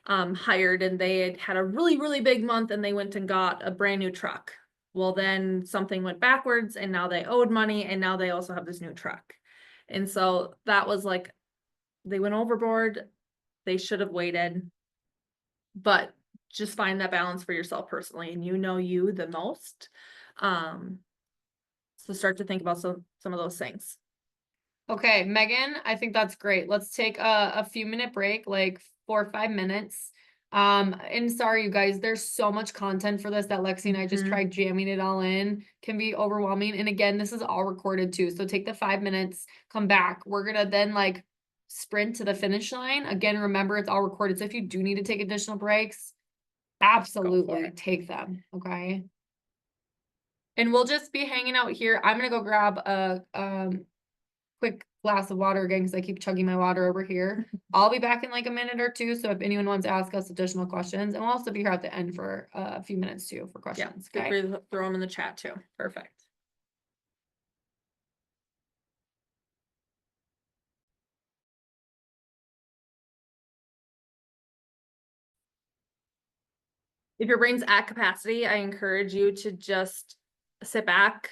Speaker 1: hired, and they had a really, really big month, and they went and got a brand new truck. Well, then something went backwards, and now they owed money, and now they also have this new truck. And so that was like, they went overboard. They should have waited, but just find that balance for yourself personally, and you the most. So start to think about some of those things.
Speaker 2: Okay, Megan, I think that's great. Let's take a few minute break, like 4 or 5 minutes. And sorry, you guys, there's so much content for this that Lexi and I just
Speaker 1: Mhm.
Speaker 2: tried jamming it all in. Can be overwhelming. And again, this is all recorded too. So take the 5 minutes, come back. We're gonna then like sprint to the finish line. Again, remember it's all recorded. So if you do need to take additional breaks, absolutely
Speaker 1: it.
Speaker 2: take them. Okay. And we'll just be hanging out here. I'm gonna go grab a quick glass of water again because I keep chugging my water over here. I'll be back in like a minute or two. So if anyone wants to ask us additional questions, and we'll also be here at the end for a few minutes too for
Speaker 1: Yeah,
Speaker 2: questions.
Speaker 1: feel
Speaker 2: Okay.
Speaker 1: free to throw them in the chat too.
Speaker 2: Perfect.
Speaker 1: If your brain's at capacity, I encourage you to just sit back,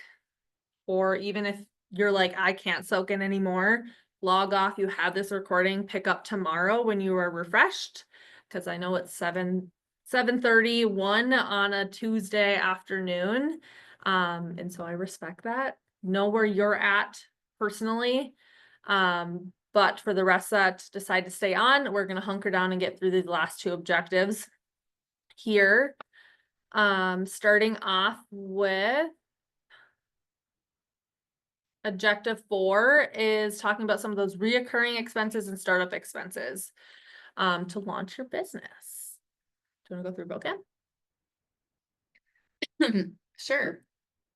Speaker 1: or even if you're like, I can't soak in anymore, log off. You have this recording, pick up tomorrow when you are refreshed, because I know it's 7:31 on a Tuesday afternoon. And so I respect that. Know where you're at personally. But for the rest that decide to stay on, we're gonna hunker down and get through these last two objectives here. Starting off with objective 4 is talking about some of those reoccurring expenses and startup expenses to launch your business. Do you want to go through both again?
Speaker 2: Sure.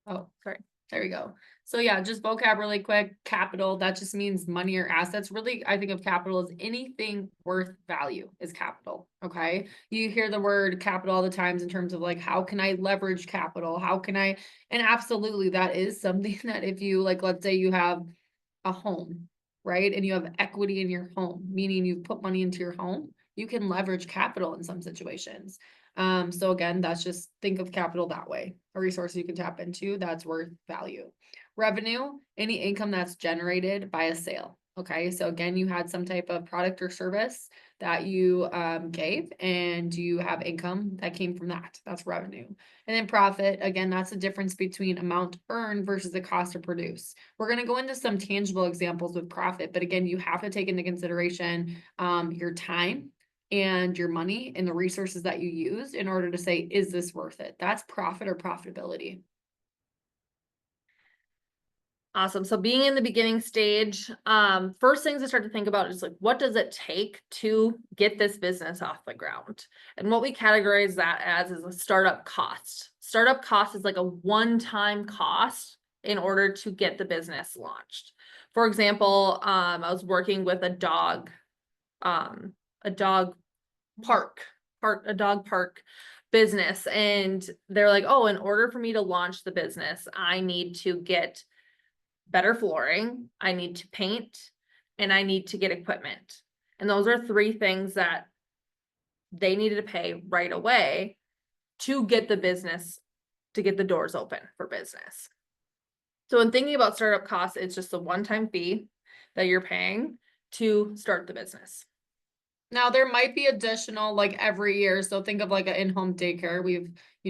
Speaker 2: Oh, sorry. There we go. So yeah, just vocab really quick. Capital, that just means money or assets. Really, I think of capital as anything worth value is capital. Okay. You hear the word capital all the times in terms of like, how can I leverage capital? How can I, and absolutely that is something that if you like, let's say you have a home, right? And you have equity in your home, meaning you've put money into your home, you can leverage capital in some situations. So again, that's just think of capital that way, a resource you can tap into that's worth value. Revenue, any income that's generated by a sale. Okay, so again, you had some type of product or service that you gave, and you have income that came from that. That's revenue. And then profit, again, that's the difference between amount earned versus the cost to produce. We're going to go into some tangible examples with profit, but again, you have to take into consideration your time and your money and the resources that you use in order to say, is this worth it? That's profit or profitability.
Speaker 1: Awesome. So being in the beginning stage, first things to start to think about is like, what does it take to get this business off the ground? And what we categorize that as is a startup cost. Startup cost is like a one-time cost in order to get the business launched. For example, I was working with a dog park business, and they're like, oh, in order for me to launch the business, I need to get better flooring, I need to paint, and I need to get equipment. And those are three things that they needed to pay right away to get the business, to get the doors open for business. So when thinking about startup costs, it's just a one-time fee that you're paying to start the business.
Speaker 2: Now there might be additional like every year. So think of like an in-home daycare.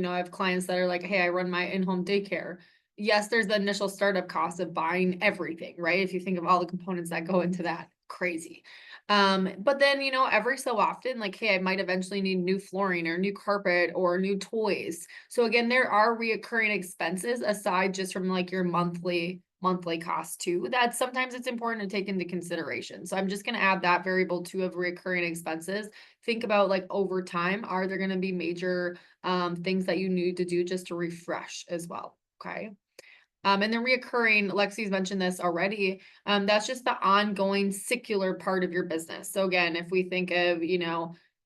Speaker 2: I have clients that are like, hey, I run my in-home daycare. Yes, there's the initial startup cost of buying everything, right? If you think of all the components that go into that, crazy. But then, every so often, like, hey, I might eventually need new flooring or new carpet or new toys. So again, there are reoccurring expenses aside just from like your monthly cost too, that sometimes it's important to take into consideration. So I'm just going to add that variable too of recurring expenses. Think about like over time, are there going to be major things that you need to do just to refresh as well? Okay. And then reoccurring, Lexi's mentioned this already. That's just the ongoing secular part of your business. So again, if we think of,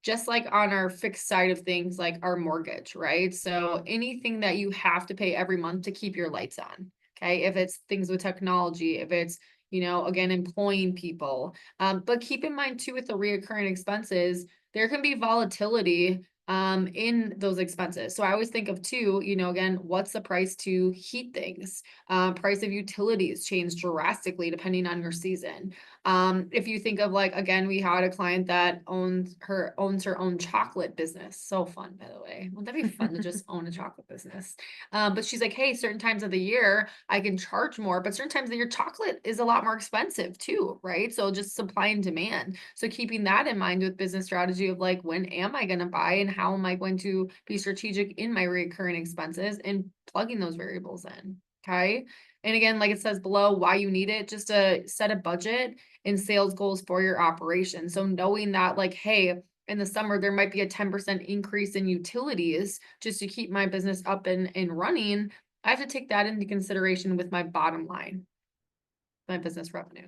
Speaker 2: just like on our fixed side of things, like our mortgage, right? So anything that you have to pay every month to keep your lights on. Okay. If it's things with technology, if it's, again, employing people. But keep in mind too, with the reoccurring expenses, there can be volatility in those expenses. So I always think of too, again, what's the price to heat things? Price of utilities change drastically depending on your season. If you think of like, again, we had a client that owns her own chocolate business. So fun, by the way. Wouldn't that be fun to just own a chocolate business? But she's like, hey, certain times of the year I can charge more, but certain times of the year chocolate is a lot more expensive too, right? So just supply and demand. So keeping that in mind with business strategy of like, when am I going to buy and how am I going to be strategic in my recurring expenses and plugging those variables in. Okay. And again, like it says below, why you need it, just to set a budget and sales goals for your operation. So knowing that like, hey, in the summer, there might be a 10% increase in utilities just to keep my business up and running. I have to take that into consideration with my bottom line, my business revenue.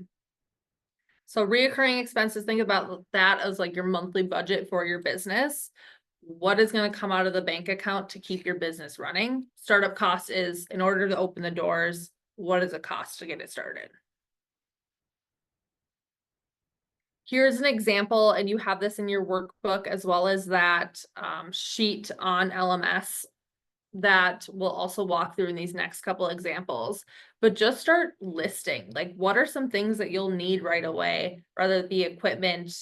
Speaker 1: So reoccurring expenses, think about that as like your monthly budget for your business. What is going to come out of the bank account to keep your business running? Startup cost is, in order to open the doors, what does it cost to get it started? Here's an example, and you have this in your workbook as well as that sheet on LMS that we'll also walk through in these next couple examples. But just start listing, like, what are some things that you'll need right away, whether it be equipment,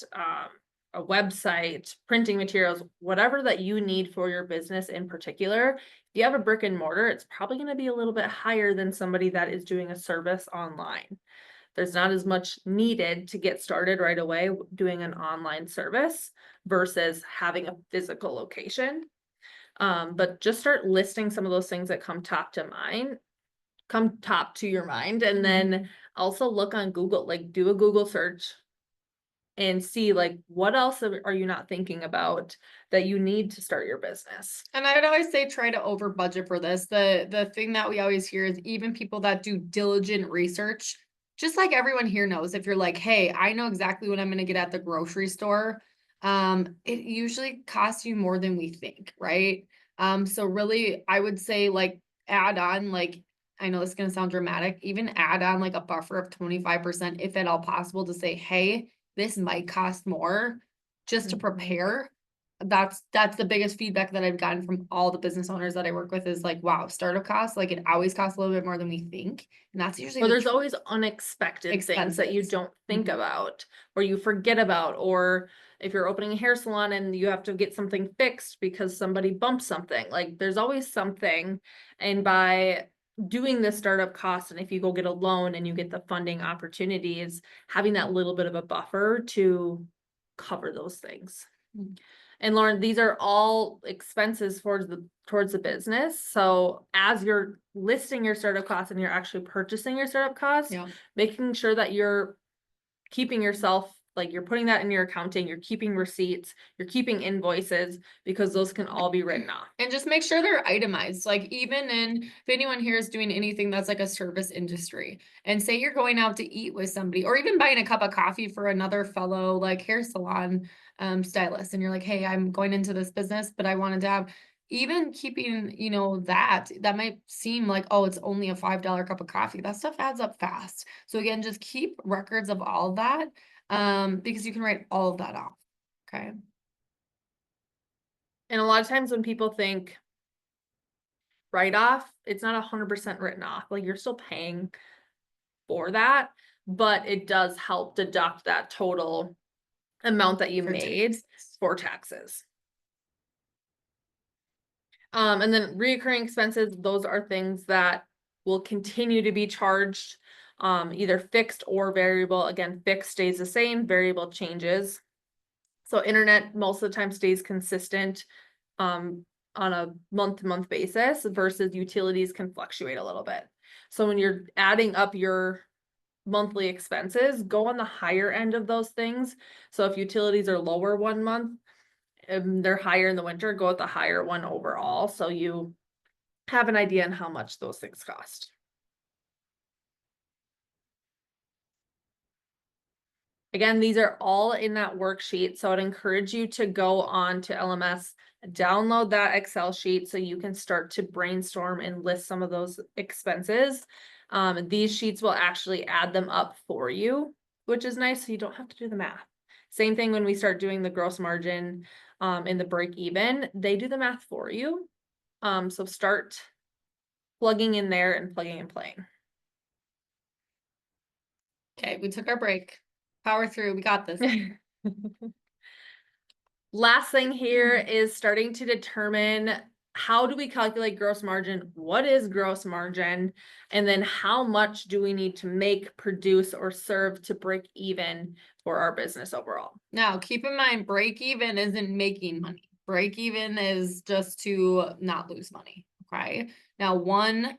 Speaker 1: a website, printing materials, whatever that you need for your business in particular. If you have a brick and mortar, it's probably going to be a little bit higher than somebody that is doing a service online. There's not as much needed to get started right away doing an online service versus having a physical location. But just start listing some of those things that come top to your mind. And then also look on Google, like do a Google search and see like, what else are you not thinking about that you need to start your business?
Speaker 2: And I would always say, try to over budget for this. The thing that we always hear is even people that do diligent research, just like everyone here knows, if you're like, hey, I know exactly what I'm going to get at the grocery store, it usually costs you more than we think, right? So really, I would say like add on, like, I know this is going to sound dramatic, even add on like a buffer of 25%, if at all possible, to say, hey, this might cost more just to prepare. that's the biggest feedback that I've gotten from all the business owners that I work with is like, wow, startup costs, like it always costs a little bit more than we think. And that's usually
Speaker 1: Or
Speaker 2: the
Speaker 1: there's always unexpected things that you
Speaker 2: Expenses.
Speaker 1: don't think
Speaker 2: Mhm.
Speaker 1: about or you forget about, or if you're opening a hair salon and you have to get something fixed because somebody bumped something, like there's always something. And by doing the startup cost, and if you go get a loan and you get the funding opportunities, having that little bit of a buffer to cover those things.
Speaker 2: Mm.
Speaker 1: And Lauren, these are all expenses towards the business. So as you're listing your startup costs and you're actually purchasing your startup costs,
Speaker 2: Yeah.
Speaker 1: making sure that you're keeping yourself, like you're putting that in your accounting, you're keeping receipts, you're keeping invoices, because those can all be written off.
Speaker 2: And just make sure they're itemized. Like even if anyone here is doing anything that's like a service industry, and say you're going out to eat with somebody, or even buying a cup of coffee for another fellow like hair salon stylist, and you're like, hey, I'm going into this business, but I wanted to have, even keeping, that might seem like, oh, it's only a $5 cup of coffee. That stuff adds up fast. So again, just keep records of all of that, because you can write all of that off. Okay.
Speaker 1: And a lot of times when people think write-off, it's not 100% written off. Like you're still paying for that, but it does help deduct that total amount that you
Speaker 2: For
Speaker 1: made
Speaker 2: taxes.
Speaker 1: for taxes. And then reoccurring expenses, those are things that will continue to be charged, either fixed or variable. Again, fixed stays the same, variable changes. So internet most of the time stays consistent, on a month-to-month basis, versus utilities can fluctuate a little bit. So when you're adding up your monthly expenses, go on the higher end of those things. So if utilities are lower one month, they're higher in the winter, go with the higher one overall, so you have an idea on how much those things cost. Again, these are all in that worksheet, so I'd encourage you to go on to LMS, download that Excel sheet so you can start to brainstorm and list some of those expenses. These sheets will actually add them up for you, which is nice, so you don't have to do the math. Same thing when we start doing the gross margin, and the break even, they do the math for you. So start plugging in there and plugging and playing.
Speaker 2: Okay, we took our break. Power through. We got this.
Speaker 1: Last thing here is starting to determine, how do we calculate gross margin? What is gross margin? And then how much do we need to make, produce, or serve to break even for our business overall?
Speaker 2: Now, keep in mind, break even isn't making money. Break even is just to not lose money. Okay. Now, one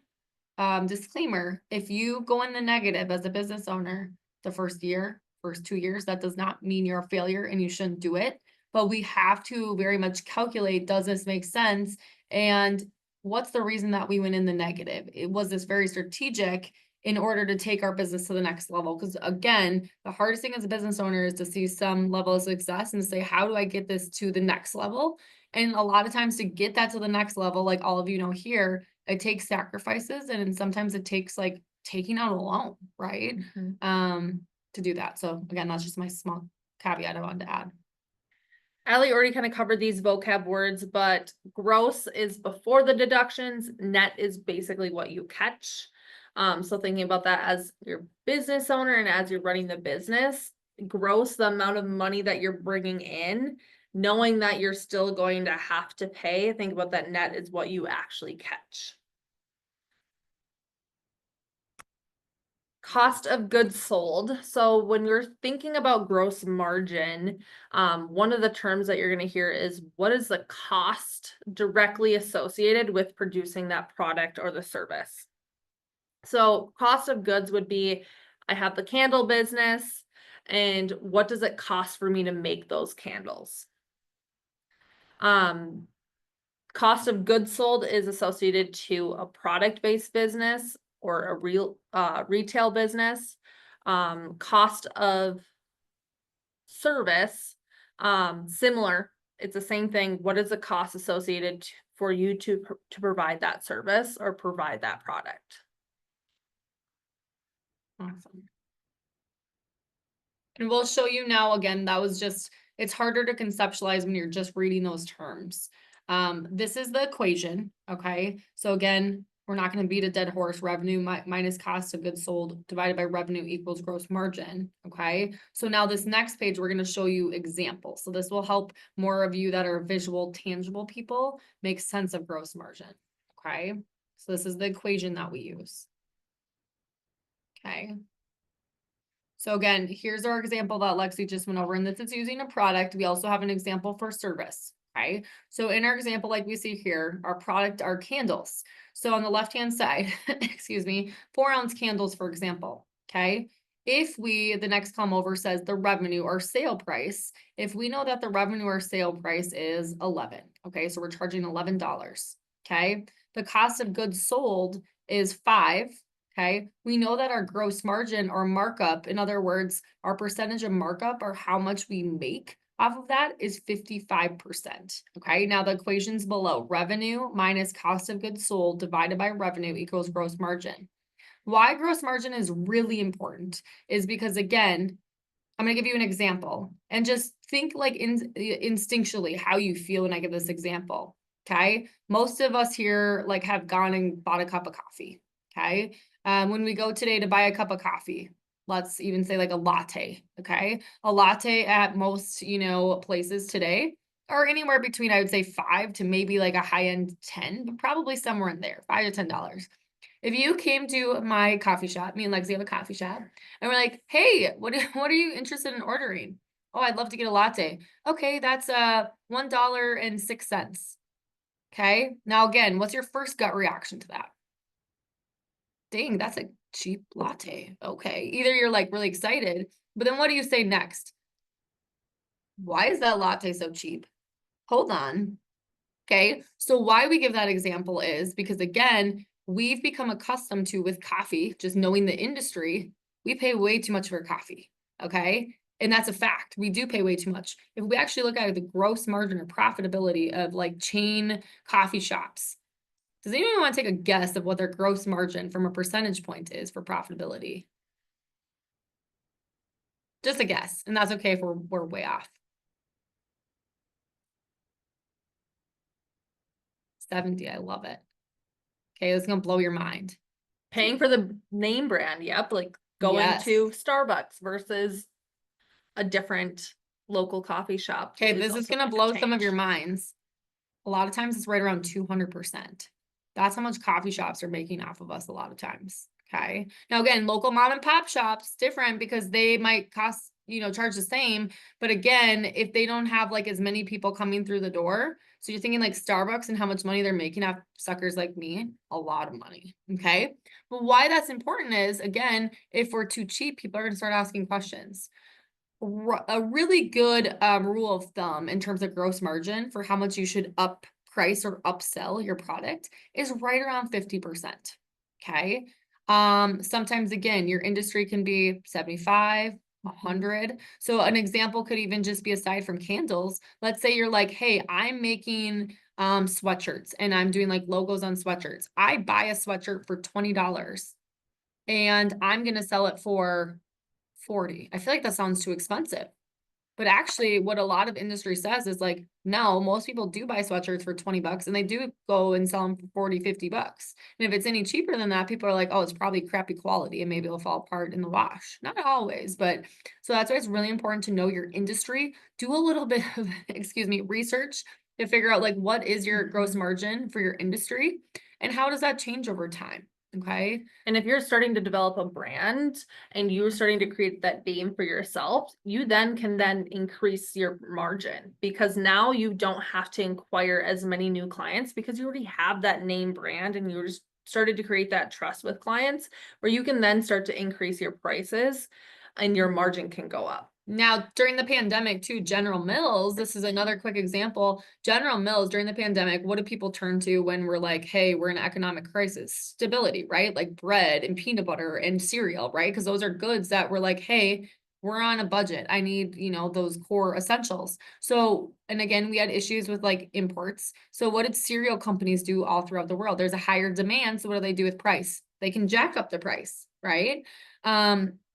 Speaker 2: disclaimer, if you go in the negative as a business owner the first 2 years, that does not mean you're a failure and you shouldn't do it. But we have to very much calculate, does this make sense? And what's the reason that we went in the negative? It was this very strategic in order to take our business to the next level. Because again, the hardest thing as a business owner is to see some level of success and say, how do I get this to the next level? And a lot of times to get that to the next level, like all of you know here, it takes sacrifices, and sometimes it takes like taking out a loan, right? To do that. So again, that's just my small caveat I wanted to add.
Speaker 1: Allie already kind of covered these vocab words, but gross is before the deductions, net is basically what you catch. So thinking about that as your business owner and as you're running the business, gross, the amount of money that you're bringing in, knowing that you're still going to have to pay, think about that net is what you actually catch. Cost of goods sold. So when you're thinking about gross margin, one of the terms that you're going to hear is, what is the cost directly associated with producing that product or the service? So cost of goods would be, I have the candle business, and what does it cost for me to make those candles? Cost of goods sold is associated to a product-based business or a real retail business. Cost of service, similar. It's the same thing. What is the cost associated for you to provide that service or provide that product?
Speaker 2: Awesome. And we'll show you now, again, that was just It's harder to conceptualize when you're just reading those terms. This is the equation, okay? So again, we're not going to beat a dead horse. Revenue minus cost of goods sold divided by revenue equals gross margin, okay? So now this next page, we're going to show you examples. So this will help more of you that are visual, tangible people make sense of gross margin, okay? So this is the equation that we use. Okay. So again, here's our example that Lexi just went over, and this is using a product. We also have an example for service. Okay. So in our example, like we see here, our product are candles. So on the left-hand side, excuse me, 4-ounce candles, for example. Okay. If the next column over says the revenue or sale price, if we know that the revenue or sale price is 11, okay, so we're charging $11. Okay. The cost of goods sold is 5. Okay, we know that our gross margin or markup, in other words, our percentage of markup or how much we make off of that is 55%. Okay, now the equations below, revenue minus cost of goods sold divided by revenue equals gross margin. Why gross margin is really important is because, again, I'm going to give you an example and just think like instinctually how you feel when I give this example. Okay, most of us here like have gone and bought a cup of coffee. Okay. When we go today to buy a cup of coffee, let's even say like a latte, okay? A latte at most, places today are anywhere between, I would say, 5 to maybe like a high-end 10, but probably somewhere in there, $5 to $10. If you came to my coffee shop, me and Lexi have a coffee shop, and we're like, hey, what are you interested in ordering? Oh, I'd love to get a latte. Okay, that's $1.06. Okay, now again, what's your first gut reaction to that? Dang, that's a cheap latte. Okay. Either you're like really excited, but then what do you say next? Why is that latte so cheap? Hold on. Okay. So why we give that example is because, again, we've become accustomed to with coffee, just knowing the industry, we pay way too much for coffee. Okay. And that's a fact. We do pay way too much. If we actually look at the gross margin or profitability of like chain coffee shops, does anyone want to take a guess of what their gross margin from a percentage point is for profitability? Just a guess, and that's okay if we're way off. 70, I love it. Okay, this is gonna blow your mind.
Speaker 1: Paying for the name brand, yep, like going
Speaker 2: Yes.
Speaker 1: to Starbucks versus a different local coffee shop.
Speaker 2: Okay, this is gonna blow some of your minds. A lot of times it's right around 200%. That's how much coffee shops are making off of us a lot of times. Okay. Now, again, local mom and pop shops, different because they might cost, charge the same. But again, if they don't have like as many people coming through the door, so you're thinking like Starbucks and how much money they're making off suckers like me, a lot of money. Okay. But why that's important is, again, if we're too cheap, people are going to start asking questions. A really good rule of thumb in terms of gross margin for how much you should up price or upsell your product is right around 50%. Okay. Sometimes again, your industry can be 75, 100. So an example could even just be, aside from candles, let's say you're like, hey, I'm making sweatshirts and I'm doing like logos on sweatshirts. I buy a sweatshirt for $20 and I'm going to sell it for 40. I feel like that sounds too expensive. But actually, what a lot of industry says is like, no, most people do buy sweatshirts for $20 and they do go and sell them for 40, $50. And if it's any cheaper than that, people are like, oh, it's probably crappy quality and maybe it'll fall apart in the wash. Not always, but so that's why it's really important to know your industry. Do a little bit of, research to figure out like what is your gross margin for your industry and how does that change over time? Okay.
Speaker 1: And if you're starting to develop a brand and you're starting to create that name for yourself, you then can increase your margin because now you don't have to acquire as many new clients because you already have that name brand and you're just started to create that trust with clients where you can then start to increase your prices and your margin can go up.
Speaker 2: Now, during the pandemic too, General Mills, this is another quick example. General Mills during the pandemic, what do people turn to when we're like, hey, we're in an economic crisis? Stability, right? Like bread and peanut butter and cereal, right? Because those are goods that we're like, hey, we're on a budget. I need, those core essentials. So, and again, we had issues with like imports. So what did cereal companies do all throughout the world? There's a higher demand. So what do they do with price? They can jack up the price, right?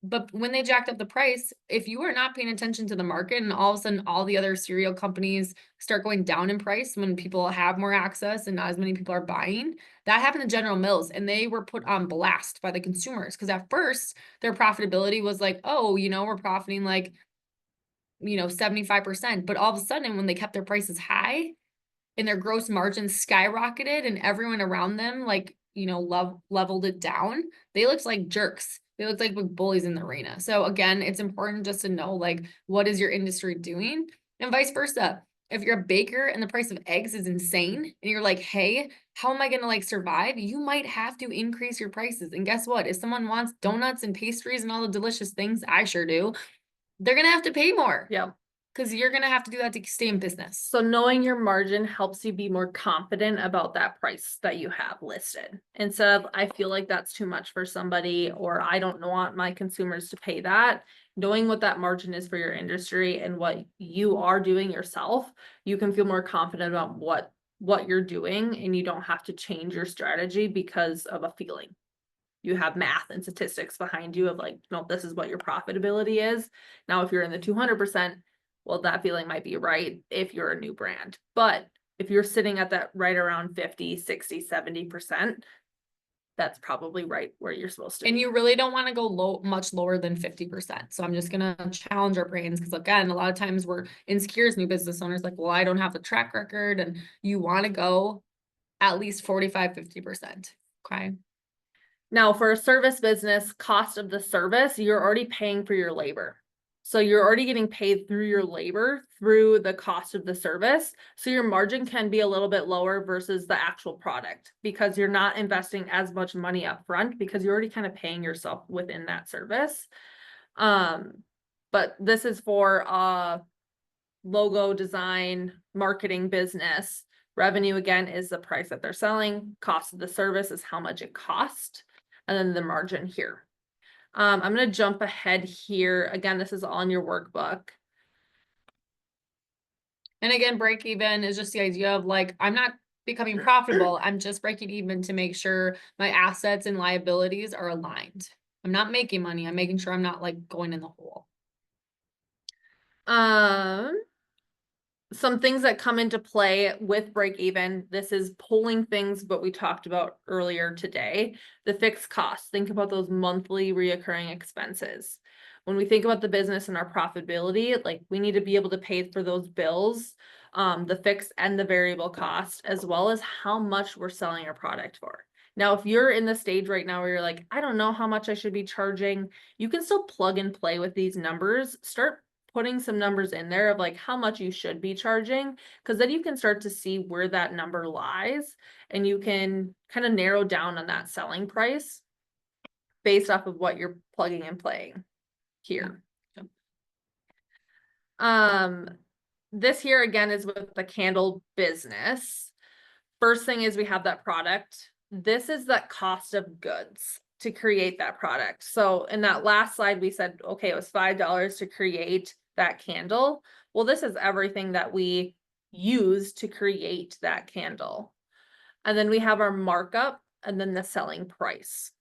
Speaker 2: But when they jacked up the price, if you are not paying attention to the market and all of a sudden all the other cereal companies start going down in price when people have more access and not as many people are buying, that happened to General Mills and they were put on blast by the consumers. Because at first their profitability was like, oh, we're profiting like, 75%. But all of a sudden when they kept their prices high and their gross margins skyrocketed and everyone around them like, leveled it down, they looked like jerks. They looked like bullies in the arena. So again, it's important just to know like what is your industry doing and vice versa. If you're a baker and the price of eggs is insane and you're like, hey, how am I going to like survive? You might have to increase your prices. And guess what? If someone wants donuts and pastries and all the delicious things, I sure do, they're going to have to pay more.
Speaker 1: Yeah.
Speaker 2: Because you're going to have to do that to stay in business.
Speaker 1: So knowing your margin helps you be more confident about that price that you have listed. Instead of, I feel like that's too much for somebody, or I don't want my consumers to pay that. Knowing what that margin is for your industry and what you are doing yourself, you can feel more confident about what you're doing, and you don't have to change your strategy because of a feeling. You have math and statistics behind you of like, no, this is what your profitability is. Now, if you're in the 200%, well, that feeling might be right if you're a new brand. But if you're sitting at that right around 50, 60, 70%, that's probably right where you're supposed to
Speaker 2: And
Speaker 1: be.
Speaker 2: you really don't want to go much lower than 50%. So I'm just going to challenge our brains because again, a lot of times we're insecure as new business owners, like, well, I don't have the track record, and you want to go at least 45, 50%. Okay.
Speaker 1: Now, for a service business, cost of the service, you're already paying for your labor. So you're already getting paid through your labor, through the cost of the service. So your margin can be a little bit lower versus the actual product because you're not investing as much money up front because you're already kind of paying yourself within that service. But this is for a logo design, marketing business. Revenue, again, is the price that they're selling. Cost of the service is how much it cost. And then the margin here. I'm going to jump ahead here. Again, this is on your workbook.
Speaker 2: And again, break even is just the idea of like, I'm not becoming profitable. I'm just breaking even to make sure my assets and liabilities are aligned. I'm not making money. I'm making sure I'm not like going in the hole.
Speaker 1: Some things that come into play with break even. This is pulling things what we talked about earlier today. The fixed costs. Think about those monthly reoccurring expenses. When we think about the business and our profitability, like we need to be able to pay for those bills, the fixed and the variable cost, as well as how much we're selling our product for. Now, if you're in the stage right now where you're like, I don't know how much I should be charging, you can still plug and play with these numbers. Start putting some numbers in there of like how much you should be charging, because then you can start to see where that number lies and you can kind of narrow down on that selling price based off of what you're plugging and playing here. This here again is with the candle business. First thing is we have that product. This is that cost of goods to create that product. So in that last slide, we said, okay, it was $5 to create that candle. Well, this is everything that we use to create that candle. And then we have our markup and then the selling price.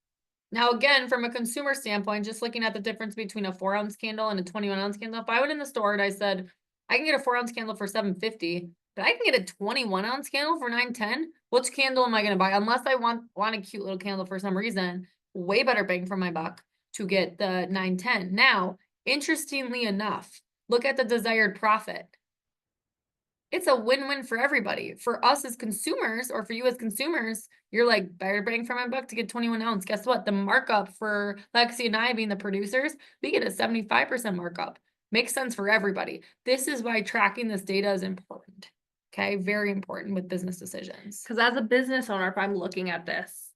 Speaker 2: Now, again, from a consumer standpoint, just looking at the difference between a 4-ounce candle and a 21-ounce candle, if I went in the store and I said, I can get a 4-ounce candle for $7.50, but I can get a 21-ounce candle for $9.10, which candle am I going to buy? Unless I want a cute little candle for some reason, way better bang for my buck to get the $9.10. Now, interestingly enough, look at the desired profit. It's a win-win for everybody. For us as consumers, or for you as consumers, you're like, better bang for my buck to get 21 ounce. Guess what? The markup for Lexi and I being the producers, we get a 75% markup. Makes sense for everybody. This is why tracking this data is important. Okay, very important with business decisions.
Speaker 1: Because as a business owner, if I'm looking at this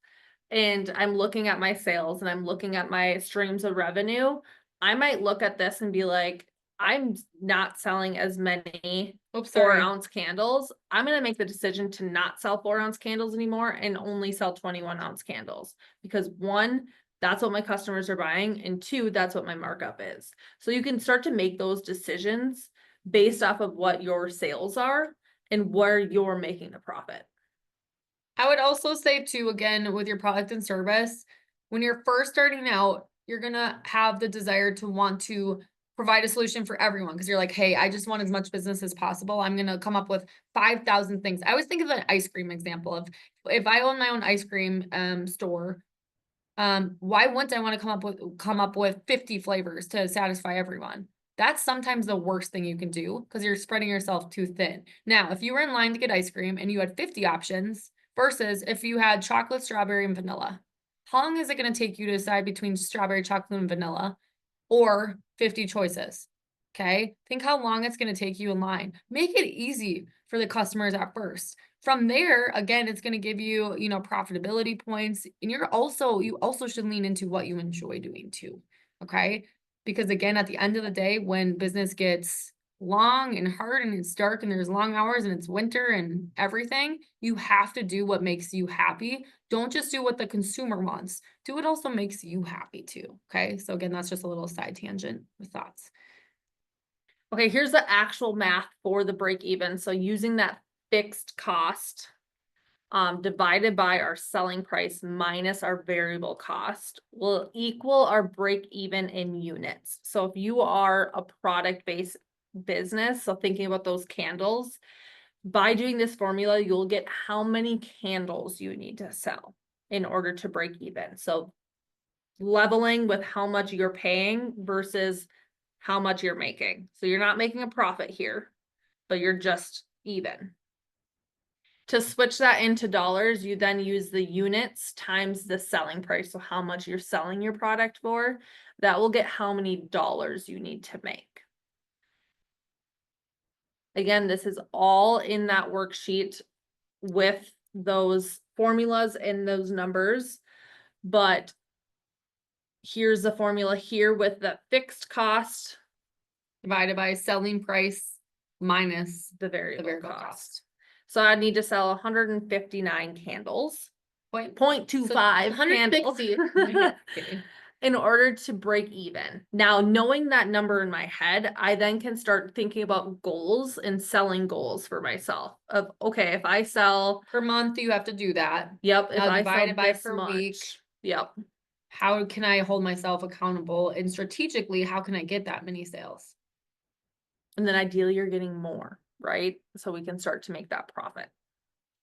Speaker 1: and I'm looking at my sales and I'm looking at my streams of revenue, I might look at this and be like, I'm not selling as many 4-ounce candles. I'm going to make the decision to not sell 4-ounce candles anymore and only sell 21-ounce candles, because 1, that's what my customers are buying, and 2, that's what my markup is. So you can start to make those decisions based off of what your sales are and where you're making the profit.
Speaker 2: I would also say too, again, with your product and service, when you're first starting out, you're gonna have the desire to want to provide a solution for everyone because you're like, hey, I just want as much business as possible. I'm gonna come up with 5,000 things. I always think of an ice cream example of if I own my own ice cream store, why wouldn't I want to come up with 50 flavors to satisfy everyone? That's sometimes the worst thing you can do because you're spreading yourself too thin. Now, if you were in line to get ice cream and you had 50 options versus if you had chocolate, strawberry, and vanilla, how long is it going to take you to decide between strawberry, chocolate, and vanilla or 50 choices? Okay. Think how long it's going to take you in line. Make it easy for the customers at first. From there, again, it's going to give you, you know, profitability points. And you also should lean into what you enjoy doing too. Okay. Because again, at the end of the day, when business gets long and hard and it's dark and there's long hours and it's winter and everything, you have to do what makes you happy. Don't just do what the consumer wants. Do what also makes you happy too. Okay. So again, that's just a little side tangent with thoughts.
Speaker 1: Okay, here's the actual math for the break even. So using that fixed cost divided by our selling price minus our variable cost will equal our break even in units. So if you are a product-based business, so thinking about those candles, by doing this formula, you'll get how many candles you need to sell in order to break even. So leveling with how much you're paying versus how much you're making. So you're not making a profit here, but you're just even. To switch that into dollars, you then use the units times the selling price. So how much you're selling your product for, that will get how many dollars you need to make. Again, this is all in that worksheet with those formulas and those numbers, but here's the formula here with the fixed cost
Speaker 2: Divided by selling price minus
Speaker 1: the variable,
Speaker 2: variable
Speaker 1: cost.
Speaker 2: cost.
Speaker 1: So I need to sell 159 candles,
Speaker 2: Point
Speaker 1: 0.25 candles
Speaker 2: 160.
Speaker 1: in order to break even. Now, knowing that number in my head, I then can start thinking about goals and selling goals for myself of, okay, if I sell
Speaker 2: Per month, you have to do that.
Speaker 1: Yep, if
Speaker 2: Now
Speaker 1: I
Speaker 2: divide
Speaker 1: sell
Speaker 2: it by
Speaker 1: this
Speaker 2: per
Speaker 1: much,
Speaker 2: week.
Speaker 1: yep.
Speaker 2: How can I hold myself accountable? And strategically, how can I get that many sales?
Speaker 1: And then ideally you're getting more, right? So we can start to make that profit.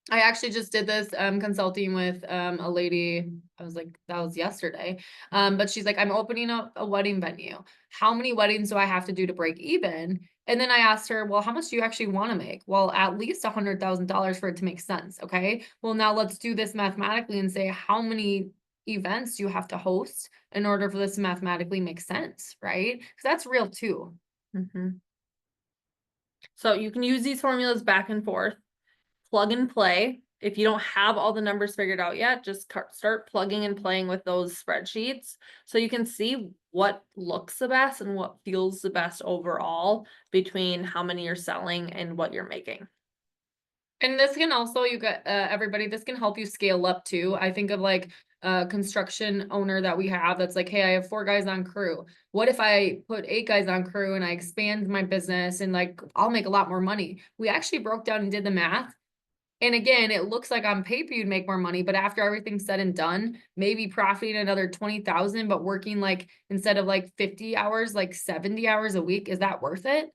Speaker 2: I actually just did this consulting with a lady. I was like, that was yesterday. But she's like, I'm opening up a wedding venue. How many weddings do I have to do to break even? And then I asked her, well, how much do you actually want to make? Well, at least $100,000 for it to make sense. Okay. Well, now let's do this mathematically and say how many events do you have to host in order for this to mathematically make sense, right? Because that's real too.
Speaker 1: So you can use these formulas back and forth, plug and play. If you don't have all the numbers figured out yet, just start plugging and playing with those spreadsheets so you can see what looks the best and what feels the best overall between how many you're selling and what you're making.
Speaker 2: And this can also, you got everybody, this can help you scale up too. I think of like a construction owner that we have that's like, hey, I have 4 guys on crew. What if I put 8 guys on crew and I expand my business and like I'll make a lot more money? We actually broke down and did the math. And again, it looks like on paper you'd make more money, but after everything's said and done, maybe profiting another 20,000, but working like instead of like 50 hours, like 70 hours a week, is that worth it?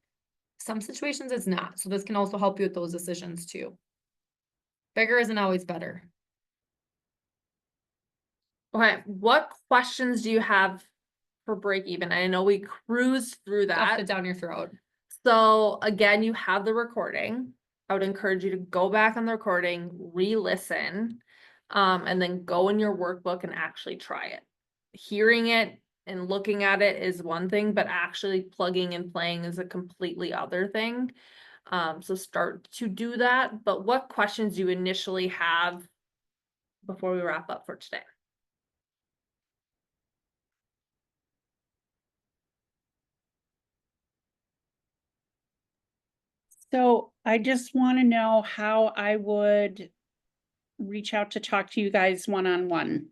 Speaker 2: Some situations it's not. So this can also help you with those decisions too. Bigger isn't always better.
Speaker 1: Okay, what questions do you have for break even? I know we cruised through
Speaker 2: Stuff
Speaker 1: that.
Speaker 2: it down your throat.
Speaker 1: So again, you have the recording. I would encourage you to go back on the recording, re-listen, and then go in your workbook and actually try it. Hearing it and looking at it is one thing, but actually plugging and playing is a completely other thing. So start to do that. But what questions do you initially have before we wrap up for today?
Speaker 4: So I just want to know how I would reach out to talk to you guys one-on-one.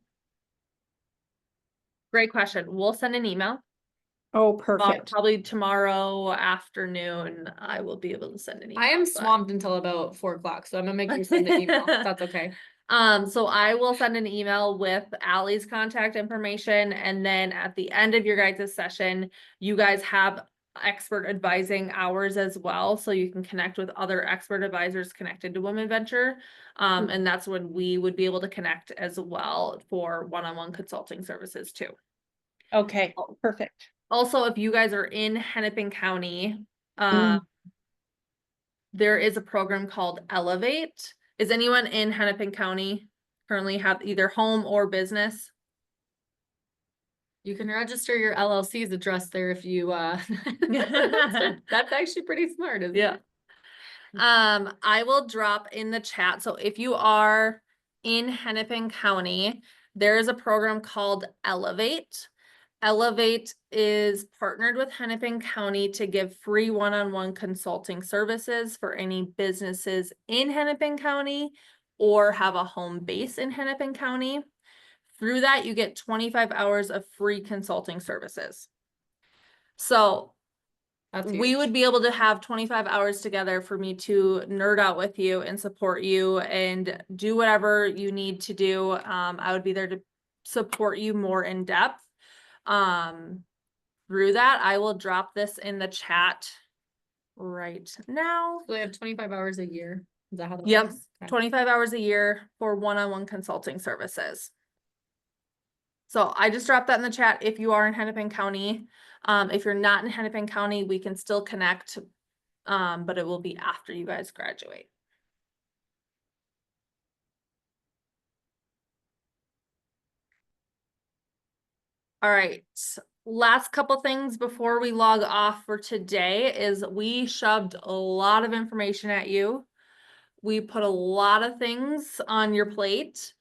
Speaker 1: Great question. We'll send an email.
Speaker 4: Oh, perfect.
Speaker 1: Probably tomorrow afternoon, I will be able to send an email.
Speaker 2: I am
Speaker 1: but-
Speaker 2: swamped until about 4 o'clock, so I'm gonna make you send an email. That's okay.
Speaker 1: So I will send an email with Ally's contact information, and then at the end of your guys' session, you guys have expert advising hours as well, so you can connect with other expert advisors connected to Women Venture. And that's when we would be able to connect as well for one-on-one consulting services too.
Speaker 4: Okay, perfect.
Speaker 1: Also, if you guys are in Hennepin County, there is a program called Elevate. Is anyone in Hennepin County currently have either home or business?
Speaker 2: You can register your LLC's address there if you, that's actually pretty smart, isn't
Speaker 1: Yeah.
Speaker 2: it?
Speaker 1: I will drop in the chat. So if you are in Hennepin County, there is a program called Elevate. Elevate is partnered with Hennepin County to give free one-on-one consulting services for any businesses in Hennepin County or have a home base in Hennepin County. Through that, you get 25 hours of free consulting services. So
Speaker 2: That's
Speaker 1: we
Speaker 2: huge.
Speaker 1: would be able to have 25 hours together for me to nerd out with you and support you and do whatever you need to do. I would be there to support you more in depth. Through that, I will drop this in the chat right now.
Speaker 2: So they have 25 hours a year. Is that how that
Speaker 1: Yep,
Speaker 2: works? Okay.
Speaker 1: 25 hours a year for one-on-one consulting services. So I just dropped that in the chat if you are in Hennepin County. If you're not in Hennepin County, we can still connect, but it will be after you guys graduate. All right, last couple things before we log off for today is we shoved a lot of information at you. We put a lot of things on your plate.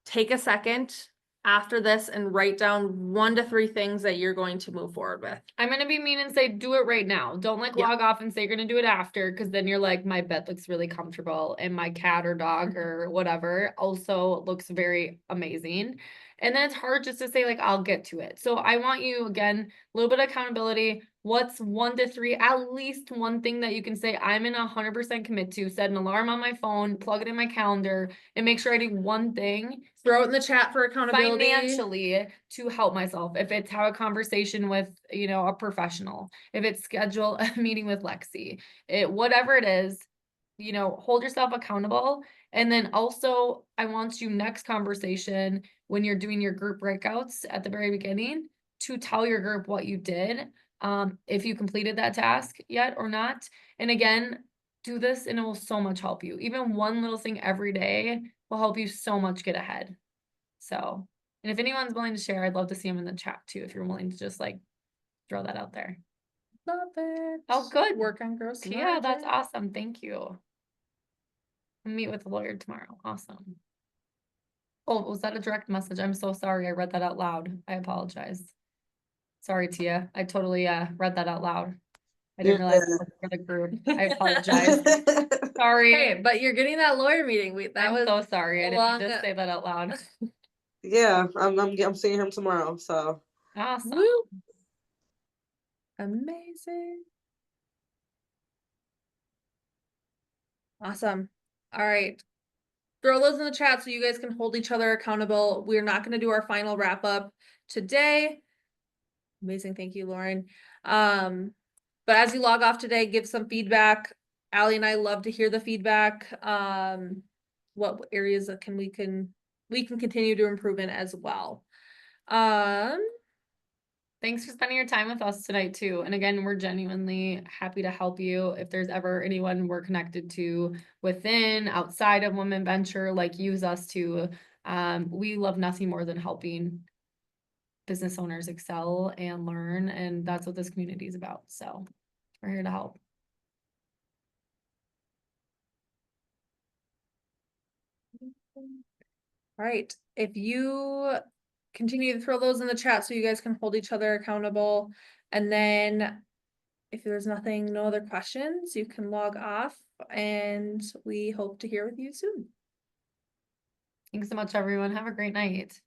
Speaker 1: Take a second after this and write down 1 to 3 things that you're going to move forward with.
Speaker 2: I'm gonna be mean and say do it right now. Don't like
Speaker 1: Yeah.
Speaker 2: log off and say you're gonna do it after, because then you're like, my bed looks really comfortable and my cat or dog or whatever also looks very amazing. And then it's hard just to say like, I'll get to it. So I want you, again, a little bit of accountability. What's 1 to 3, at least one thing that you can say I'm in 100% commit to, set an alarm on my phone, plug it in my calendar, and make sure I do one thing
Speaker 1: Throw it in the chat for accountability.
Speaker 2: financially to help myself. If it's have a conversation with, you know, a professional, if it's schedule a meeting with Lexi, whatever it is, you know, hold yourself accountable. And then also I want you next conversation when you're doing your group breakouts at the very beginning to tell your group what you did, if you completed that task yet or not. And again, do this and it will so much help you. Even one little thing every day will help you so much get ahead. So, and if anyone's willing to share, I'd love to see them in the chat too, if you're willing to just like throw that out there.
Speaker 1: Love it.
Speaker 2: Oh, good.
Speaker 1: Work on gross
Speaker 2: Yeah, that's
Speaker 1: margin.
Speaker 2: awesome. Thank you. I'll meet with the lawyer tomorrow. Awesome. Oh, was that a direct message? I'm so sorry. I read that out loud. I apologize. Sorry, Tia. I totally read that out loud. I didn't realize it was for the group. I apologize. Sorry.
Speaker 1: Hey, but you're getting that lawyer meeting. That
Speaker 2: I'm
Speaker 1: was
Speaker 2: so sorry. I
Speaker 1: a
Speaker 2: didn't
Speaker 1: long-
Speaker 2: just say that out loud.
Speaker 6: Yeah, I'm seeing him tomorrow. So
Speaker 2: Awesome.
Speaker 1: Woo. Amazing. Awesome. All right. Throw those in the chat so you guys can hold each other accountable. We're not going to do our final wrap up today. Amazing. Thank you, Lauren. But as you log off today, give some feedback. Allie and I love to hear the feedback. What areas that we can continue to improve in as well.
Speaker 2: Thanks for spending your time with us tonight too. And again, we're genuinely happy to help you. If there's ever anyone we're connected to within, outside of Women Venture, like use us to, we love nothing more than helping business owners excel and learn. And that's what this community is about. So we're here to help.
Speaker 1: All right. If you continue to throw those in the chat so you guys can hold each other accountable. And then if there's no other questions, you can log off and we hope to hear with you soon.
Speaker 2: Thanks so much, everyone. Have a great night.